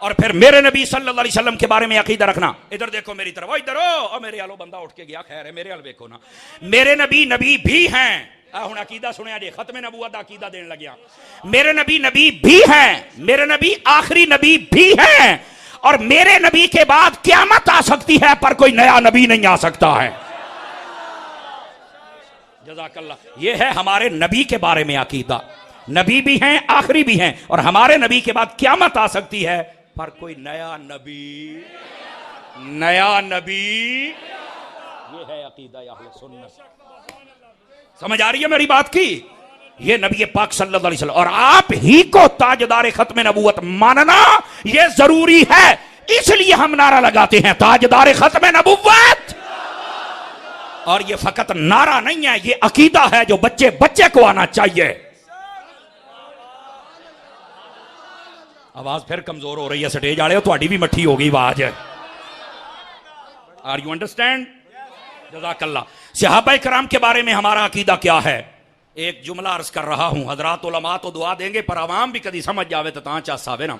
और फिर मेरे नबी सल्लल्लाहु अलैहि वसल्लम के बारे में अकीदा रखना। इधर देखो मेरी तरफ, इधर ओ मेरे आलो बंदा उठ के गया, खैर है, मेरे आल देखो ना, मेरे नबी नबी भी हैं। हुण अकीदा सुनिया जे, खत्मे नबूवत दा अकीदा देन लग्या। मेरे नबी नबी भी हैं, मेरे नबी आखिरी नबी भी हैं, और मेरे नबी के बाद क़यामत आ सकती है पर कोई नया नबी नहीं आ सकता है। जज़ाकल्लाह। ये है हमारे नबी के बारे में अकीदा। नबी भी हैं, आखिरी भी हैं, और हमारे नबी के बाद क़यामत आ सकती है पर कोई नया नबी, नया नबी। ये है अकीदा अहले सुन्नत। समझ आ रही है मेरी बात की? ये नबी पाक सल्लल्लाहु अलैहि वसल्लम, और आप ही को ताजदार खत्म नबूवत मानना ये जरूरी है। इसलिए हम नारा लगाते हैं ताजदार खत्म नबूवत। और ये फकत नारा नहीं है, ये अकीदा है जो बच्चे बच्चे को आना चाहिए। आवाज फिर कमजोर हो रही है, स्टेज आले थोड़ी भी मट्ठी हो गई आवाज। Are you understand? जज़ाकल्लाह। सहाबा कराम के बारे में हमारा अकीदा क्या है? एक जुमला अर्ज कर रहा हूं, हजरात उलमा तो दुआ देंगे पर आवाम भी कभी समझ जावे तो ता चासावे ना।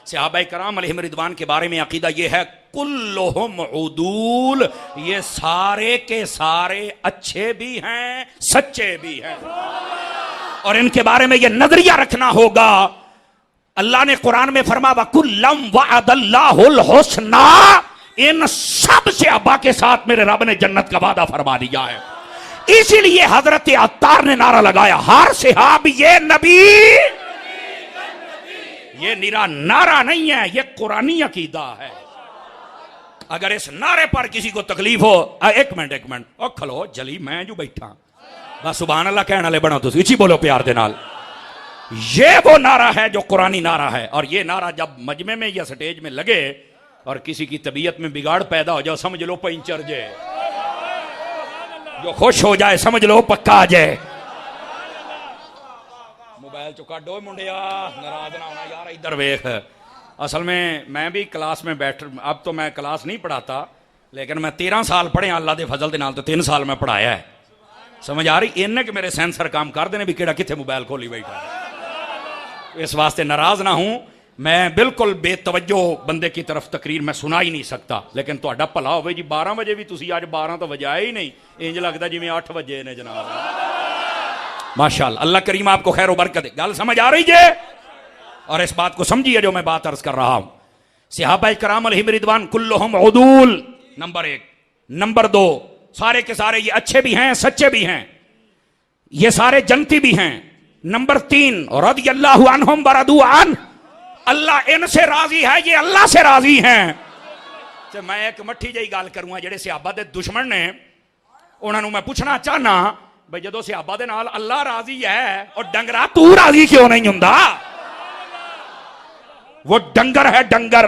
सहाबा कराम अलैहिम रिदवान के बारे में अकीदा यह है कुल्लुहुम उदूल, ये सारे के सारे अच्छे भी हैं सच्चे भी हैं। और इनके बारे में यह नजरिया रखना होगा, अल्लाह ने कुरान में फरमा वकुल्लम वअदल्लाहुल हुस्ना, इन सब से अब्बा के साथ मेरे रब ने जन्नत का वादा फरमा दिया है। इसीलिए हजरत अत्तार ने नारा लगाया हर सहाब ये नबी। ये निरा नारा नहीं है, ये कुरानी अकीदा है। अगर इस नारे पर किसी को तकलीफ हो, एक मिनट और खलो जली मैं जो बैठा बस सुभान अल्लाह कहने वाले बनो, तुम इसी बोलो प्यार दे नाल। ये वो नारा है जो कुरानी नारा है। और ये नारा जब मजमे में या स्टेज में लगे और किसी की तबीयत में बिगाड़ पैदा हो जाए, समझ लो पंचर जाए, जो खुश हो जाए समझ लो पक्का आ जाए। मोबाइल चो काटो मुंडिया, नाराज ना होना यार, इधर वेख। असल में मैं भी क्लास में बैठ, अब तो मैं क्लास नहीं पढ़ाता, लेकिन मैं 13 साल पढ़े अल्लाह के फजल के नाल, तो 3 साल मैं पढ़ाया है। समझ आ रही? इन्ने कि मेरे सेंसर काम कर देने भी केड़ा किथे मोबाइल खोली बैठा है। इस वास्ते नाराज ना हूं, मैं बिल्कुल बेतवज्जो बंदे की तरफ तकरीर मैं सुना ही नहीं सकता। लेकिन तुहाडा भला होवे जी 12 बजे भी तुसी आज 12 तो वजाया ही नहीं, इंज लगता जिवें 8 बजे ने जनाब। माशाअल्लाह, अल्लाह करीम आपको खैर बरकत दे। गल समझ आ रही है? और इस बात को समझिए जो मैं बात अर्ज कर रहा हूं। सहाबा कराम अलैहिम रिदवान कुल्लुहुम उदूल, नंबर 1। नंबर 2, सारे के सारे ये अच्छे भी हैं सच्चे भी हैं, ये सारे जन्नती भी हैं। नंबर 3, रदियल्लाहु अन्हुम वरदू अन, अल्लाह इनसे राजी है, ये अल्लाह से राजी हैं। तो मैं एक मट्ठी जी गल करूंगा, जेडे सहाबा दे दुश्मन ने उन्होंने मैं पूछना चाहना भाई जो सहाबा दे नाल अल्लाह राजी है और डंगरा तू राजी क्यों नहीं हुंदा? वो डंगर है डंगर।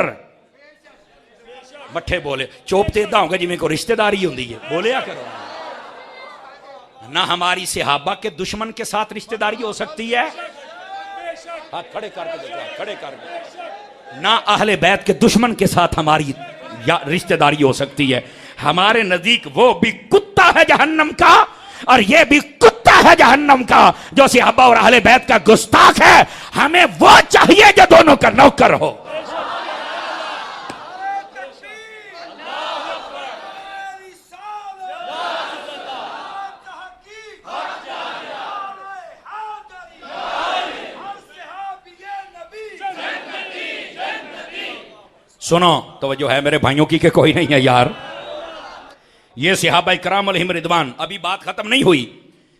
मट्ठे बोले चोप ते इदा होगा जिवें कोई रिश्तेदारी होंदी है, बोलिया करो ना। हमारी सहाबा के दुश्मन के साथ रिश्तेदारी हो सकती है? हाथ खड़े करके देखो, खड़े करके। ना अहले बैत के दुश्मन के साथ हमारी रिश्तेदारी हो सकती है। हमारे नजदीक वो भी कुत्ता है जहन्नम का, और ये भी कुत्ता है जहन्नम का जो सहाबा और अहले बैत का गुस्ताख है। हमें वो चाहिए जो दोनों का नौकर हो। सुनो तो जो है मेरे भाइयों की के कोई नहीं है यार। ये सहाबा कराम अलैहिम रिदवान, अभी बात खत्म नहीं हुई।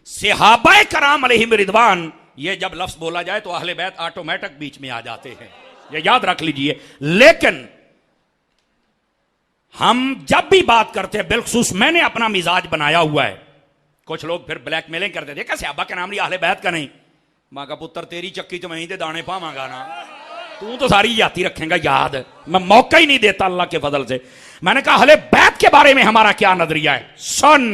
सहाबा कराम अलैहिम रिदवान, ये जब लफ्ज बोला जाए तो अहले बैत ऑटोमेटिक बीच में आ जाते हैं, ये याद रख लीजिए। लेकिन हम जब भी बात करते हैं, बिलखसूस मैंने अपना मिजाज बनाया हुआ है। कुछ लोग फिर ब्लैकमेलिंग करते थे, क्या सहाबा का नाम लिया अहले बैत का नहीं? मां का पुत्र तेरी चक्की तो वहीं दे दाने पावांगा ना, तू तो सारी जाती रखेगा याद। मैं मौका ही नहीं देता अल्लाह के फजल से। मैंने कहा अहले बैत के बारे में हमारा क्या नजरिया है? सुन,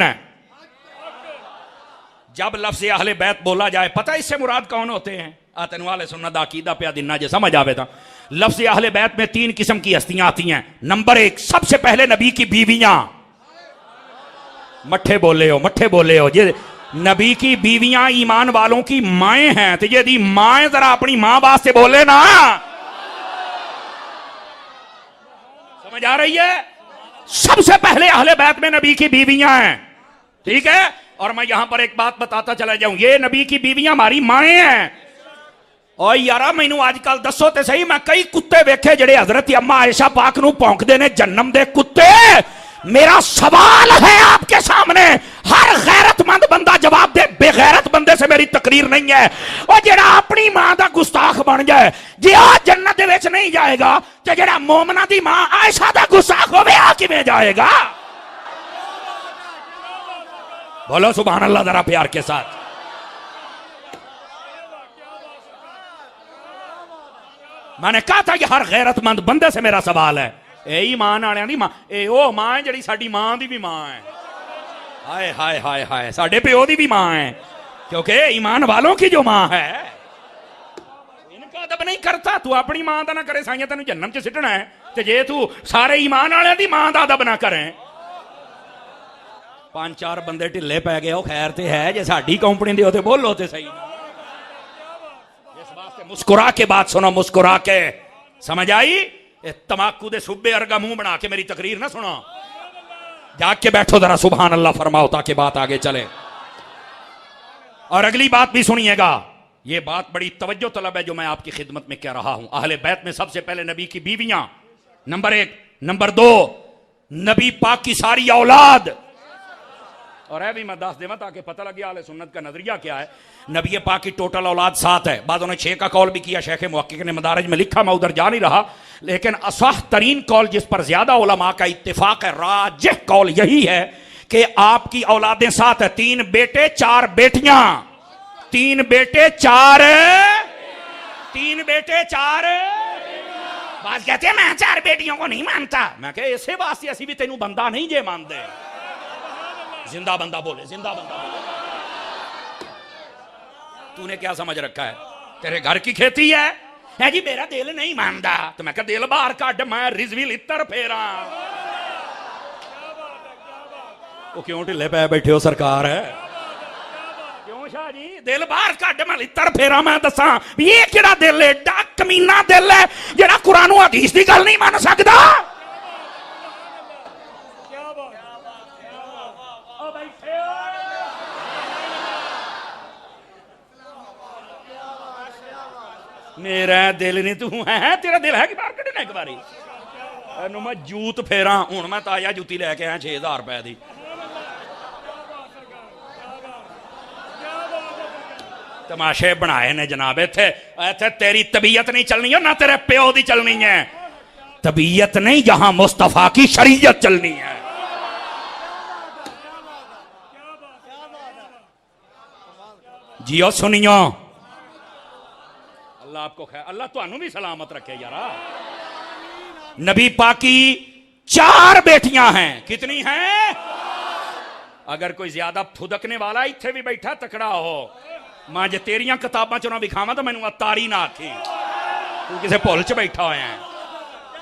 जब लफ्ज़ अहले बैत बोला जाए, पता है इससे मुराद कौन होते हैं? आतन वाले सुन्नत दा अकीदा पे दिना जे समझ आवे था। लफ्ज़ अहले बैत में 3 किस्म की हस्तियां आती हैं। नंबर 1, सबसे पहले नबी की बीवियां। मट्ठे बोले हो, मट्ठे बोले हो। ये नबी की बीवियां ईमान वालों की माएं हैं, तो यदि माएं जरा अपनी मां बाप से बोले ना, समझ आ रही है? सबसे पहले अहले बैत में नबी की बीवियां हैं, ठीक है। और मैं यहां पर एक बात बताता चला जाऊं, ये नबी की बीवियां हमारी माएं हैं। और यारा मैनू आजकल दसो तो सही, मैं कई कुत्ते वेखे जेड़े हजरत अम्मा आयशा पाक नू भौंकदे ने, जन्नम दे कुत्ते। मेरा सवाल है आपके सामने, हर गैरतमंद बंदा जवाब दे, बेगैरत बंदे से मेरी तकरीर नहीं है। और जेड़ा अपनी मां दा गुस्ताख बन जाए, जे आ जन्नत दे विच नहीं जाएगा, ते जेड़ा मोमना दी मां आयशा दा गुस्ताख होवे आ किवें जाएगा? बोलो सुभान अल्लाह जरा प्यार के साथ। मैंने कहा था कि हर गैरतमंद बंदे से मेरा सवाल है। ए ईमान वालियां दी मां, ए ओ मां है जिहड़ी साडी मां दी भी मां है। हाय हाय हाय हाय, साडे प्यो दी भी मां है, क्योंकि ईमान वालों की जो मां है। इनका अदब नहीं करता, तू अपनी मां दा ना करे साइयां तेनू जन्नम च सिटना है, ते जे तू सारे ईमान वालियां दी मां दा अदब ना करे। 5-4 बंदे ढिले पै गए, खैर ते है, जे साडी कंपनी दे हो ते बोलो ते सही। इस वास्ते मुस्कुरा के बात सुनो, मुस्कुरा के, समझ आई? तमाकू दे सुब्बे अर्गा मुंह बना के मेरी तकरीर ना सुनो, जाग के बैठो जरा, सुभान अल्लाह फरमाओ ताकि बात आगे चले। और अगली बात भी सुनिएगा, ये बात बड़ी तवज्जो तलब है जो मैं आपकी खिदमत में कह रहा हूं। अहले बैत में सबसे पहले नबी की बीवियां नंबर 1, नंबर 2 नबी पाक की सारी औलाद। और है भी मैं दस देवा ताकि पता लगे आले सुन्नत का नजरिया क्या है। नबी पाक की टोटल औलाद 7 है, बाद उन्होंने 6 का कौल भी किया, शेख मुहक्किक ने मदारिज में लिखा, मैं उधर जा नहीं रहा। लेकिन असह तरीन कौल जिस पर ज्यादा उलमा का इत्तिफाक है, राजिह कौल यही है कि आपकी औलादें 7 है, 3 बेटे 4 बेटियां, 3 बेटे 4, 3 बेटे 4। बात कहते हैं मैं 4 बेटियों को नहीं मानता, मैं कह इसे वास्ते असी भी तेनू बंदा नहीं जे मानते। जिंदा बंदा बोले, जिंदा बंदा बोले। तूने क्या समझ रखा है, तेरे घर की खेती है जी, मेरा दिल नहीं मानता, तो मैं कहा दिल बाहर काट, मैं रिजवी लितर फेरा। वो क्यों ढिले पे बैठे हो सरकार है, क्यों शाह जी? दिल बाहर काट, मैं लितर फेरा। मैं दसा ये केड़ा दिल है, एडा कमीना दिल है जेड़ा कुरान हदीस की गल नहीं मान सकता। मेरा दिल नहीं, तू है तेरा दिल है कि बाहर कढ़ना एक बारी? मैं जूत फेरा, हूं मैं ताजा जूती लैके आया 6000 रुपए की। तमाशे बनाए ने जनाब इत्थे, इत्थे तेरी तबीयत नहीं चलनी है ना तेरे प्यो की चलनी है। तबीयत नहीं, जहां मुस्तफा की शरीयत चलनी है। जियो सुनियो, अल्लाह आपको खैर, अल्लाह तुहानू भी सलामत रखे यारा। नबी पाक की 4 बेटियां हैं, कितनी हैं? अगर कोई ज्यादा फुदकने वाला इत्थे भी बैठा तकड़ा हो, मैं जे तेरियां किताबां चो ना विखावा तो मैनू अतारी ना आखी, तू किसे भुल च बैठा होया है।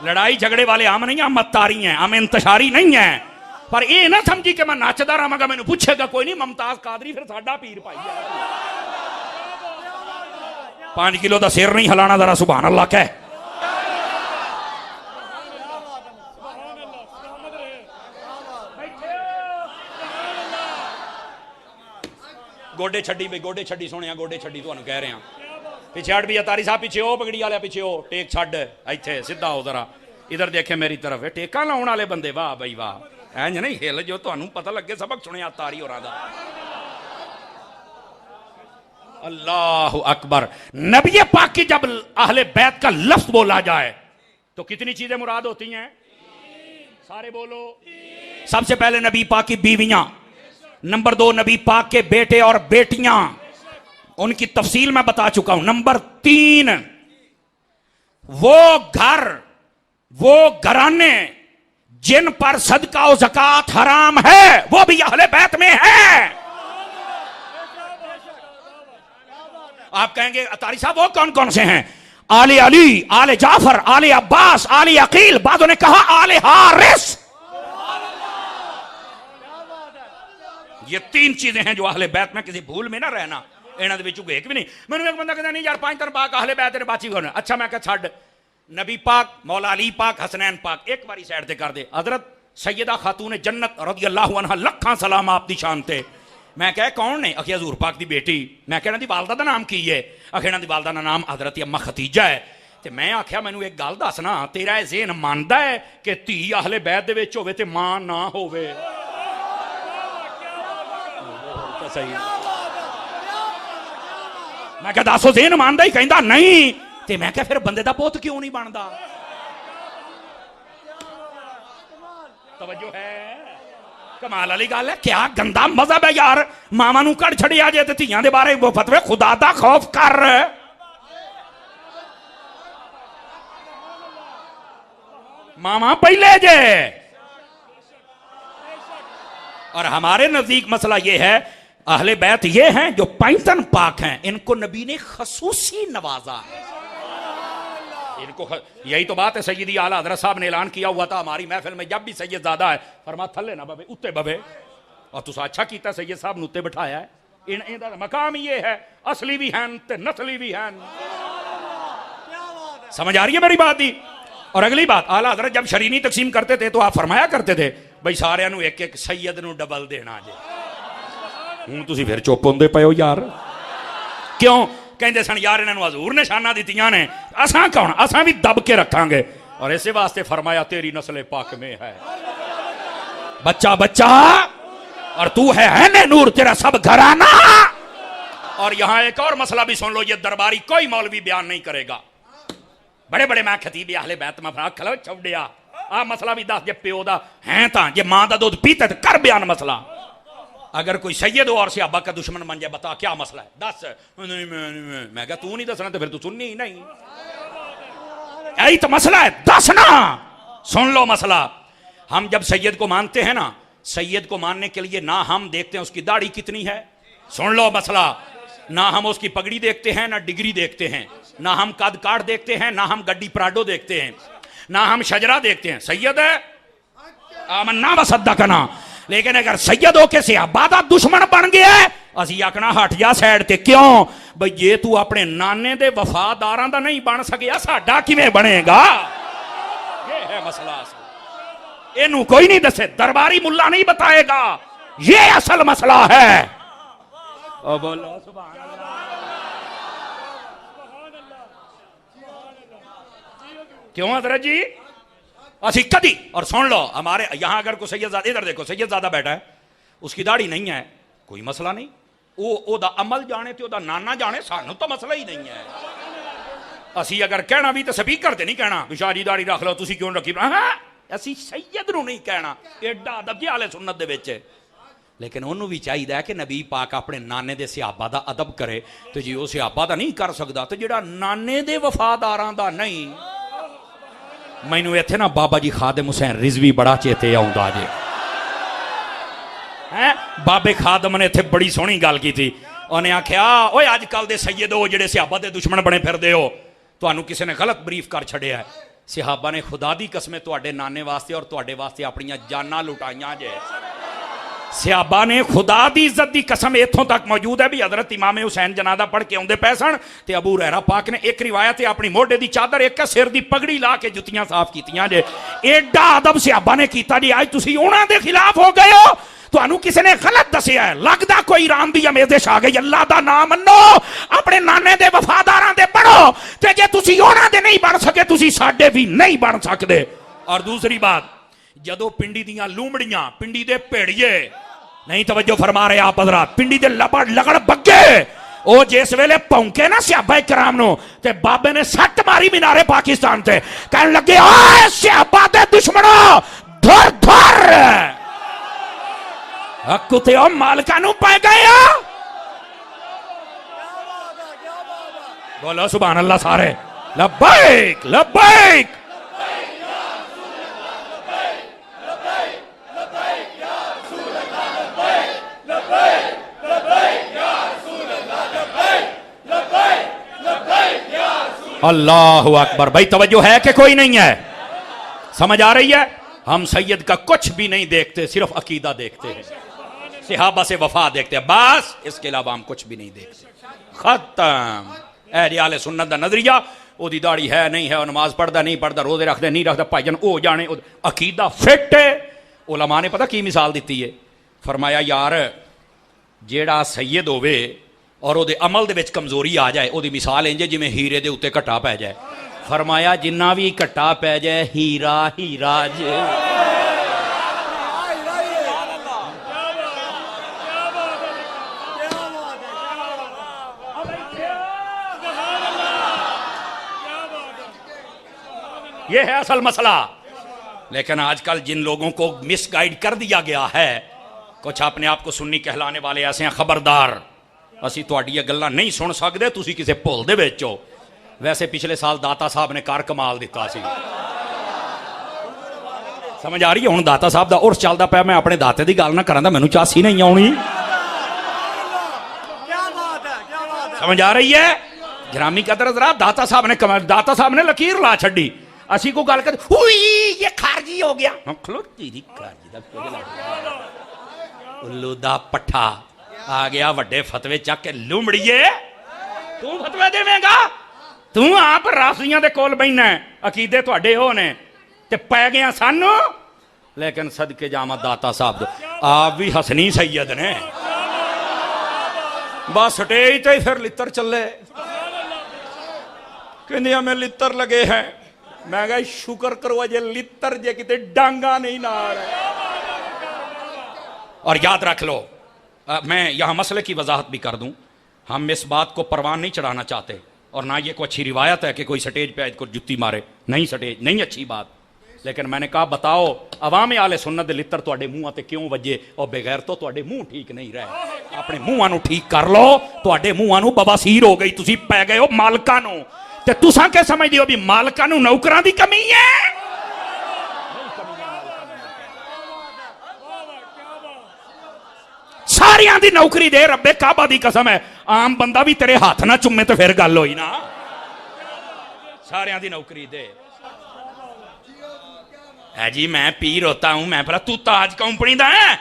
लड़ाई झगड़े वाले हम नहीं, हम अतारी हैं, हम इंतशारी नहीं है। पर ये ना समझी कि मैं नचदा रहांगा, मैनू पूछेगा कोई नहीं, मुमताज कादरी फिर साडा पीर भाई है। 5 किलो का सिर नहीं हिलाना, जरा सुभान अल्लाह कह। गोडे छड्डी बई, गोडे छड्डी सोने, गोडे छड्डी तुहानू कह रहे हैं। पिछे हट भी अतारी साहब, पिछे हो पगड़ी वाले, पिछे हो टेक छड्ड, इत्थे सीधा हो जरा, इधर देखे मेरी तरफ। टेका लाउण वाले बंदे, वाह बई वाह, इंज नहीं हिल जो तुहानू पता लगे सबक सुने अतारी होरां दा। अल्लाह अकबर। नबी पाक की जब अहले बैत का लफ्ज बोला जाए तो कितनी चीजें मुराद होती हैं? सारे बोलो। सबसे पहले नबी पाक की बीवियां, नंबर 2 नबी पाक के बेटे और बेटियां, उनकी तफसील मैं बता चुका हूं। नंबर 3 वो घर, वो घराने जिन पर सदका और ज़कात हराम है, वो भी अहले बैत में है। आप कहेंगे अतारी साहब वो कौन कौन से हैं? आले अली, आले जाफर, आले अब्बास, आले अकील, बादों ने कहा आले हारिस। ये 3 चीजें हैं जो अहले बैत में, किसी भूल में ना रहना। इन्हां दे विच एक भी नहीं। मैनूं एक बंदा कहता नहीं यार 5 दिन बाद अहले बैत ने बाची होना। अच्छा मैं कहा छड्ड, नबी पाक, मौला अली पाक, हसनैन पाक एक बारी साइड ते कर दे। हजरत सैयदा खातून जन्नत रज़ी अल्लाहु अन्हा लखां सलाम आप दी शान ते। मैं कह कौन ने? आखिया हजूर पाक दी बेटी। मैं कहना दी वालदा दा नाम की है? आखिया दी वालदा दा नाम हजरत अम्मा खतीजा है। ते मैं आख्या मैनू एक गल दसना, तेरा यह ज़हन मानदा है कि धी अहले बैत दे विच होवे ते मां ना होवे? सही। मैं क्या दसो ज़हन मानदा ही? कहंदा नहीं। ते मैं क्या फिर बंदे दा पुत क्यों नहीं बनदा? तवज्जो है? कमाल वाली गल है। क्या गंदा मजहब है यार, मावां नूं कढ़ छड़िया जे ते धीआं दे बारे वो फतवे। खुदा दा खौफ कर। मामा पहले जे। और हमारे नजदीक मसला यह है, अहले बैत ये हैं जो पैंतन पाक हैं, इनको नबी ने खसूसी नवाजा है। इनको यही तो बात है। सैयदी आला हजरत साहब ने ऐलान किया हुआ था हमारी महफिल में, जब भी सैयद ज़्यादा है फरमा थले ना बवे उत्ते बवे। और तुसा अच्छा कीता सैयद साहब ने उत्ते बिठाया है। इनका मकाम ये है, असली भी हैं ते नस्ली भी हैं। समझ आ रही है मेरी बात दी? और अगली बात, आला हजरत जब शरीनी तकसीम करते थे तो आप फरमाया करते थे भाई सारिਆਂ ਨੂੰ एक एक सैयद ਨੂੰ डबल देना जे। ਹੁਣ ਤੁਸੀਂ फिर चुप होंदे पए हो यार। क्यों? कहते सन यार इन्होंने हजूर ने शाना दित्तियां ने, असां कौन, असां भी दब के रखांगे। और इसे वास्ते फरमाया तेरी नस्ल पाक में है बच्चा बच्चा, और तू है ने नूर तेरा सब घराना। और यहां एक और मसला भी सुन लो, ये दरबारी कोई मौलवी बयान नहीं करेगा। बड़े बड़े मैं खतीब अहले बैत में फरा खलो चौड़िया आ मसला भी दस, जे प्यो दा है तां जे मां दा दूध पीते तो कर बयान मसला। अगर कोई सैयद हो और सहाबा का दुश्मन बन जाए, बता क्या मसला है, दस। नहीं मैं कहा तू नहीं दसना तो फिर तू सुननी ही नहीं। यही तो मसला है, दसना। सुन लो मसला। हम जब सैयद को मानते हैं ना, सैयद को मानने के लिए ना हम देखते हैं उसकी दाढ़ी कितनी है, सुन लो मसला, ना हम उसकी पगड़ी देखते हैं, ना डिग्री देखते हैं, ना हम कद काट देखते हैं, ना हम गड्डी प्राडो देखते हैं, ना हम शजरा देखते हैं। सैयद है आमन्ना वसद्दकना। लेकिन अगर सैयद होके सहाबा दा दुश्मन बन गया है, असी आखना हट जा साइड ते। क्यों भाई जे तू अपने नाने दे वफादारां दा नहीं बन सकिया, साडा किवें बनेगा? ये है मसला। इनू कोई नहीं दसे, दरबारी मुल्ला नहीं बताएगा, ये असल मसला है। ओ बोलो सुभान अल्लाह। क्यों हजरत जी? असी कदी, और सुन लो हमारे यहां अगर कोई सैयद, इधर देखो सैयद ज़्यादा बैठा है, उसकी दाढ़ी नहीं है, कोई मसला नहीं। ओदा अमल जाने ते ओदा नाना जाने, सानू तो मसला ही नहीं है। असी अगर कहना भी तो स्पीकर ते नहीं कहना विशाजी दाढ़ी रख लो, तुसी क्यों रखी? असी सैयद नू नहीं कहना, एडा अदब जे आले सुन्नत दे विच। लेकिन उन्होंने भी चाहिए कि नबी पाक अपने नाने दे सहाबा दा अदब करे। तो जी वो सहाबा दा नहीं कर सकता, तो जिहड़ा नाने दे वफादारां दा नहीं। मैनू इत्थे ना बाबा जी खादिम हुसैन रिजवी बड़ा चेते आउंदा जे। है बाबे खादम ने इत्थे बड़ी सोहनी गल की थी। उन्हें आख्या ओए अजकल दे सैयद हो जिहड़े सहाबा दे दुश्मन बने फिरदे हो, तुहानू किसी ने गलत ब्रीफ कर छड़िया है। सहाबा ने खुदा दी कसमें तुहाडे नाने वास्ते और तुहाडे वास्ते अपनियां जानां लुटाइयां जे। सहाबा ने खुदा दी इज्जत दी कसम इत्थों तक मौजूद है भी हजरत इमाम हुसैन जनादा पढ़ के आउंदे पै सन ते अबू हुरैरा पाक ने एक रिवायत है अपनी मोढे दी चादर एक सिर दी पगड़ी ला के जुत्तियां साफ कीतियां जे। एडा अदब सहाबा ने कीता जी, आज तुसी उन्हां दे खिलाफ हो गए हो। तुहानू किसी ने गलत दसिया है, लगदा कोई राम दी अमेजिश आ गई। अल्लाह दा नाम मन्नो, अपने नाने दे वफादारां दे पढ़ो, ते जे तुसी उन्हां दे नहीं बन सके तुसी साडे भी नहीं बन सकदे। और दूसरी बात, जदों पिंडी दियां लूमड़ियां, पिंडी दे भेड़िए, नहीं तवज्जो फरमा रहे आप हजरात, पिंडी दे लबड़ लगड़ बग्गे, ओ जिस वेले भौंके ना सहाबा कराम नो, ते बाबे ने सट मारी मीनारे पाकिस्तान ते, कहन लगे ओए सहाबा दे दुश्मनों धर धर कुत्ते ओ मालका नू पै गए हो। बोलो सुभान अल्लाह सारे, लब्बैक लब्बैक। अल्लाहु अकबर। भाई तवज्जो है कि कोई नहीं है? समझ आ रही है? हम सैयद का कुछ भी नहीं देखते, सिर्फ अकीदा देखते हैं, सहाबा से वफा देखते हैं, बस इसके अलावा हम कुछ भी नहीं देखते। खत्म। ए जे आले सुन्नत दा नजरिया, ओदी दाढ़ी है नहीं है, नमाज पढ़दा नहीं पढ़दा, रोजे रखदा नहीं रखदा, भाईजान ओ जाने अकीदा फिट है। उलमा ने पता की मिसाल दी है, फरमाया यार जेड़ा सैयद होवे और ओदे अमल दे विच कमजोरी आ जाए, ओदी मिसाल इंज जिवें हीरे दे उत्ते घट्टा पै जाए। फरमाया जिन्ना भी घट्टा पै जाए हीरा हीरा जे। ये है असल मसला। लेकिन आजकल जिन लोगों को मिसगाइड कर दिया गया है, कुछ अपने आप को सुन्नी कहलाने वाले ऐसे हैं, खबरदार असी तुहाडियां गल्लां नहीं सुन सकते, तुसी किसी भुल दे विच हो। वैसे पिछले साल दाता साहब ने कर कमाल दिता सी, समझ आ रही है? हुण दाता साहब दा उर्स चलदा पिया, मैं अपने दाते दी गल ना करां तां मैनूं चासी नहीं आउणी। समझ आ रही है? ग्रामी कदर जरा दाता साहब ने लकीर ला छड्डी। असी को गल कर ये खारजी हो गया, उल्लू दा पट्ठा आ गया वड्डे फतवे चक के। लुमड़िए तू फतवे देवेंगा? तू आप रासियां दे कोल बैठना है, अकीदे तुहाडे हो ने ते पै गया सानू। लेकिन सदके जामा दाता साहब आप भी हसनी सैयद ने, बस स्टेज ते फिर लित्तर चले, कहंदे हमें लित्तर लगे हैं। मैं कहा शुक्र करो अजे लित्तर जे किते डांगा नहीं नाल। और याद रख लो, मैं यहां मसले की वजाहत भी कर दूं, हम इस बात को परवान नहीं चढ़ाना चाहते और ना ये कोई अच्छी रिवायत है कि कोई स्टेज पे को जुत्ती मारे, नहीं स्टेज नहीं अच्छी बात। लेकिन मैंने कहा बताओ अवाम आले सुन्नत दे लित्तर तुहाडे मुंहां ते क्यों वजे, और बगैर तो तुहाडे मुंह ठीक नहीं रहे। अपने मुंहां नूं ठीक कर लो, तुहाडे मुंहां नूं बवासीर हो गई, तुसी पै गए हो मालकां नूं। ते तुसां क्या समझदे हो भी मालकां नूं नौकरां दी कमी है? सारियां दी नौकरी दे, रब्बे काबा दी कसम है। आम बंदा भी तेरे हाथ ना चुमे तो फिर गल होई ना। सारियां दी नौकरी दे। है जी मैं पीर होता हूं, मैं भला तू ताज कंपनी दा है?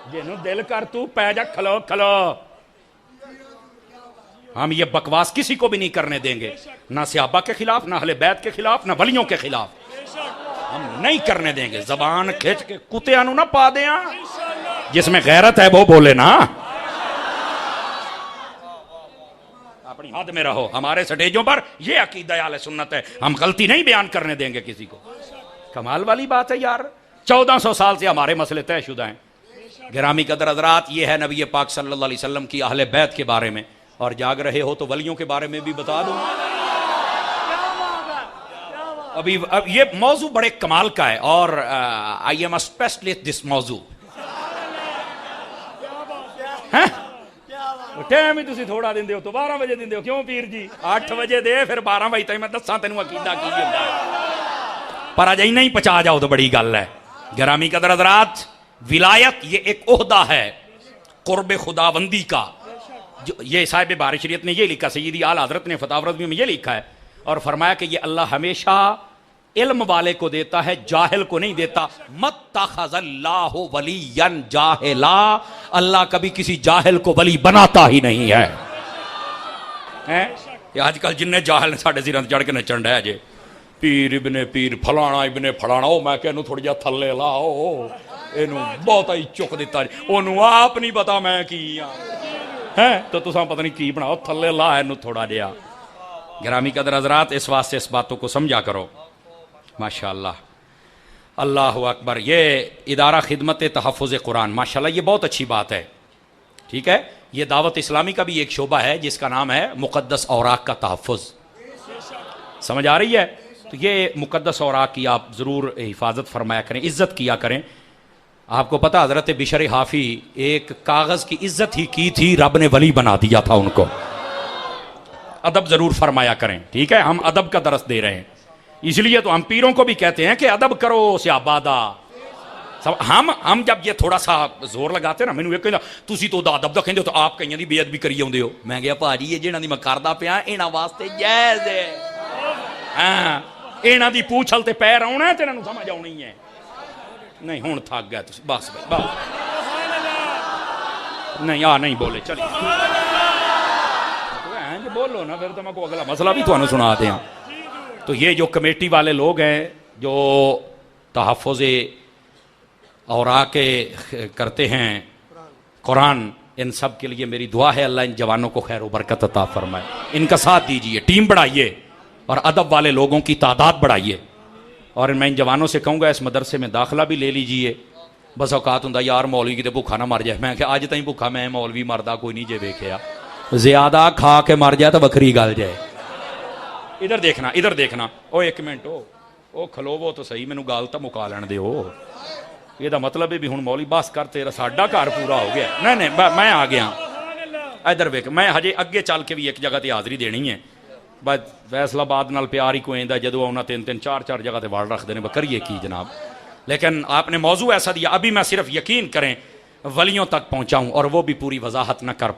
जिन्हों दिल कर तू पै जा, खलो खलो। हम ये बकवास किसी को भी नहीं करने देंगे, ना सहाबा के खिलाफ, ना अहले बैत के खिलाफ, ना वलियों के खिलाफ। हम नहीं करने देंगे। जबान खिंच के कुत्तियां नूं ना पा दें, जिसमें गैरत है वो बोले ना। अपनी हद में रहो। हमारे स्टेजों पर ये अकीदा आले सुन्नत है, हम गलती नहीं बयान करने देंगे किसी को। कमाल वाली बात है यार, 1400 साल से हमारे मसले तयशुदा हैं। गिरामी कदर हज़रात, ये है नबी पाक सल्लल्लाहु अलैहि वसल्लम की अहले बैत के बारे में। और जाग रहे हो तो वलियों के बारे में भी बता दूं। अब ये मौजू बड़े कमाल का है और आई एम स्पेशलिस्ट दिस मौजू। टाइम ही तुसी थोड़ा दिंदे हो तो 12 बजे दिंदे हो, क्यों पीर जी? 8 बजे दे, फिर 12 बजे तक मैं दसा तेनू अकीदा की हुंदा है। पर अजे नहीं पचा जाओ तो बड़ी गल है। गिरामी कदर हज़रात, विलायत ये एक ओहदा है कुर्ब खुदाबंदी का। जो ये साहिब बारी शरीयत ने ये लिखा, सय्यदी आला हज़रत ने फतावा में ये लिखा है और फरमाया कि ये अल्लाह हमेशा इल्म वाले को देता है, जाहिल को नहीं देता। मत्तखज़ल्लाहु वलियन जाहिला, अल्लाह कभी किसी जाहिल को वली बनाता ही नहीं है। आजकल जिन्ने जाहिल ने साढ़े सिरां ते चढ़ के नचण डे जे, पीर इबने पीर फलाना इबने फलाना, ओ मैं कहनू थोड़ी जा थल्ले लाओ, इनू बहुत ही चुक दिता जी, ओनू आप नहीं पता मैं की है, तो तुसां पता नहीं की बनाओ, थल्ले ला इनू थोड़ा जिहा। गिरामी कदर हज़रात, इस वास्ते इस बातों को समझा करो। माशाअल्लाह, अल्लाहु अकबर। ये इदारा खिदमत तहफ़्फ़ुज़ कुरान, माशाअल्लाह ये बहुत अच्छी बात है। ठीक है, ये दावत इस्लामी का भी एक शोबा है जिसका नाम है मुक़द्दस औराक का तहफ़्फ़ुज़। समझ आ रही है? तो ये मुक़द्दस औराक की आप ज़रूर हिफाजत फरमाया करें, इज़्ज़त किया करें। आपको पता हज़रत बिशर हाफ़ी एक कागज़ की इज़्ज़त ही की थी, रब ने वली बना दिया था उनको। अदब ज़रूर फरमाया करें, ठीक है? हम अदब का दरस दे रहे हैं, इसलिए तो हम पीरों को भी कहते हैं कि अदब करो सहाबादा। हम जब ये थोड़ा सा जोर लगाते ना, मैनू कहना तुसी तो अदब दा कहंदे हो, तो आप कईयां दी बेअदबी करी आउंदे हो। मैं कहा भाजी ये जिन्हां दी मैं करदा पिया इन्हां वास्ते जायज़ है। हाँ, इन्हां दी पूछल ते पैर आउणा ते इन्हां नूं समझ आउणी है। नहीं हुण थक गए तुसीं, बस बस नहीं नहीं बोले चलिए तो बोलो ना, फिर तो मैं को अगला मसला भी तुहानू सुना दें। तो ये जो कमेटी वाले लोग हैं जो तहफ़्फ़ुज़ और आके करते हैं कुरान, इन सब के लिए मेरी दुआ है अल्लाह इन जवानों को खैर व बरकत अता फरमाए। इनका साथ दीजिए, टीम बढ़ाइए और अदब वाले लोगों की तादाद बढ़ाइए। और मैं इन जवानों से कहूँगा इस मदरसे में दाखिला भी ले लीजिए। बस औकात होंदा यार मौलवी किते भुखा ना मर जाए। मैं क्या अज तई भुखा मैं मौलवी मरदा कोई नहीं जे वेख्या, ज्यादा खा के मर जाए तो बखरी गल जाए। इधर देखना, इधर देखना। ओ एक मिनट, ओ खलोवो तो सही, मैनू गल तो मुका लैण दिओ। ਇਹਦਾ मतलब है भी हुण मौली बस कर, तेरा साडा घर पूरा हो गया। नहीं नहीं मैं आ गया। इधर वेख, मैं हजे अगे चल के भी एक जगह पर हाज़री देनी है। बस फैसलाबाद नाल प्यार ही कोई जो उन्हें 3-3 4-4 जगह पर वाड़ रखते हैं, करिए की जनाब। लेकिन आपने मौजू ऐसा दिया, अभी मैं सिर्फ यकीन करें वलियों तक पहुँचाऊँ और वो भी पूरी वजाहत न कर पाऊँ।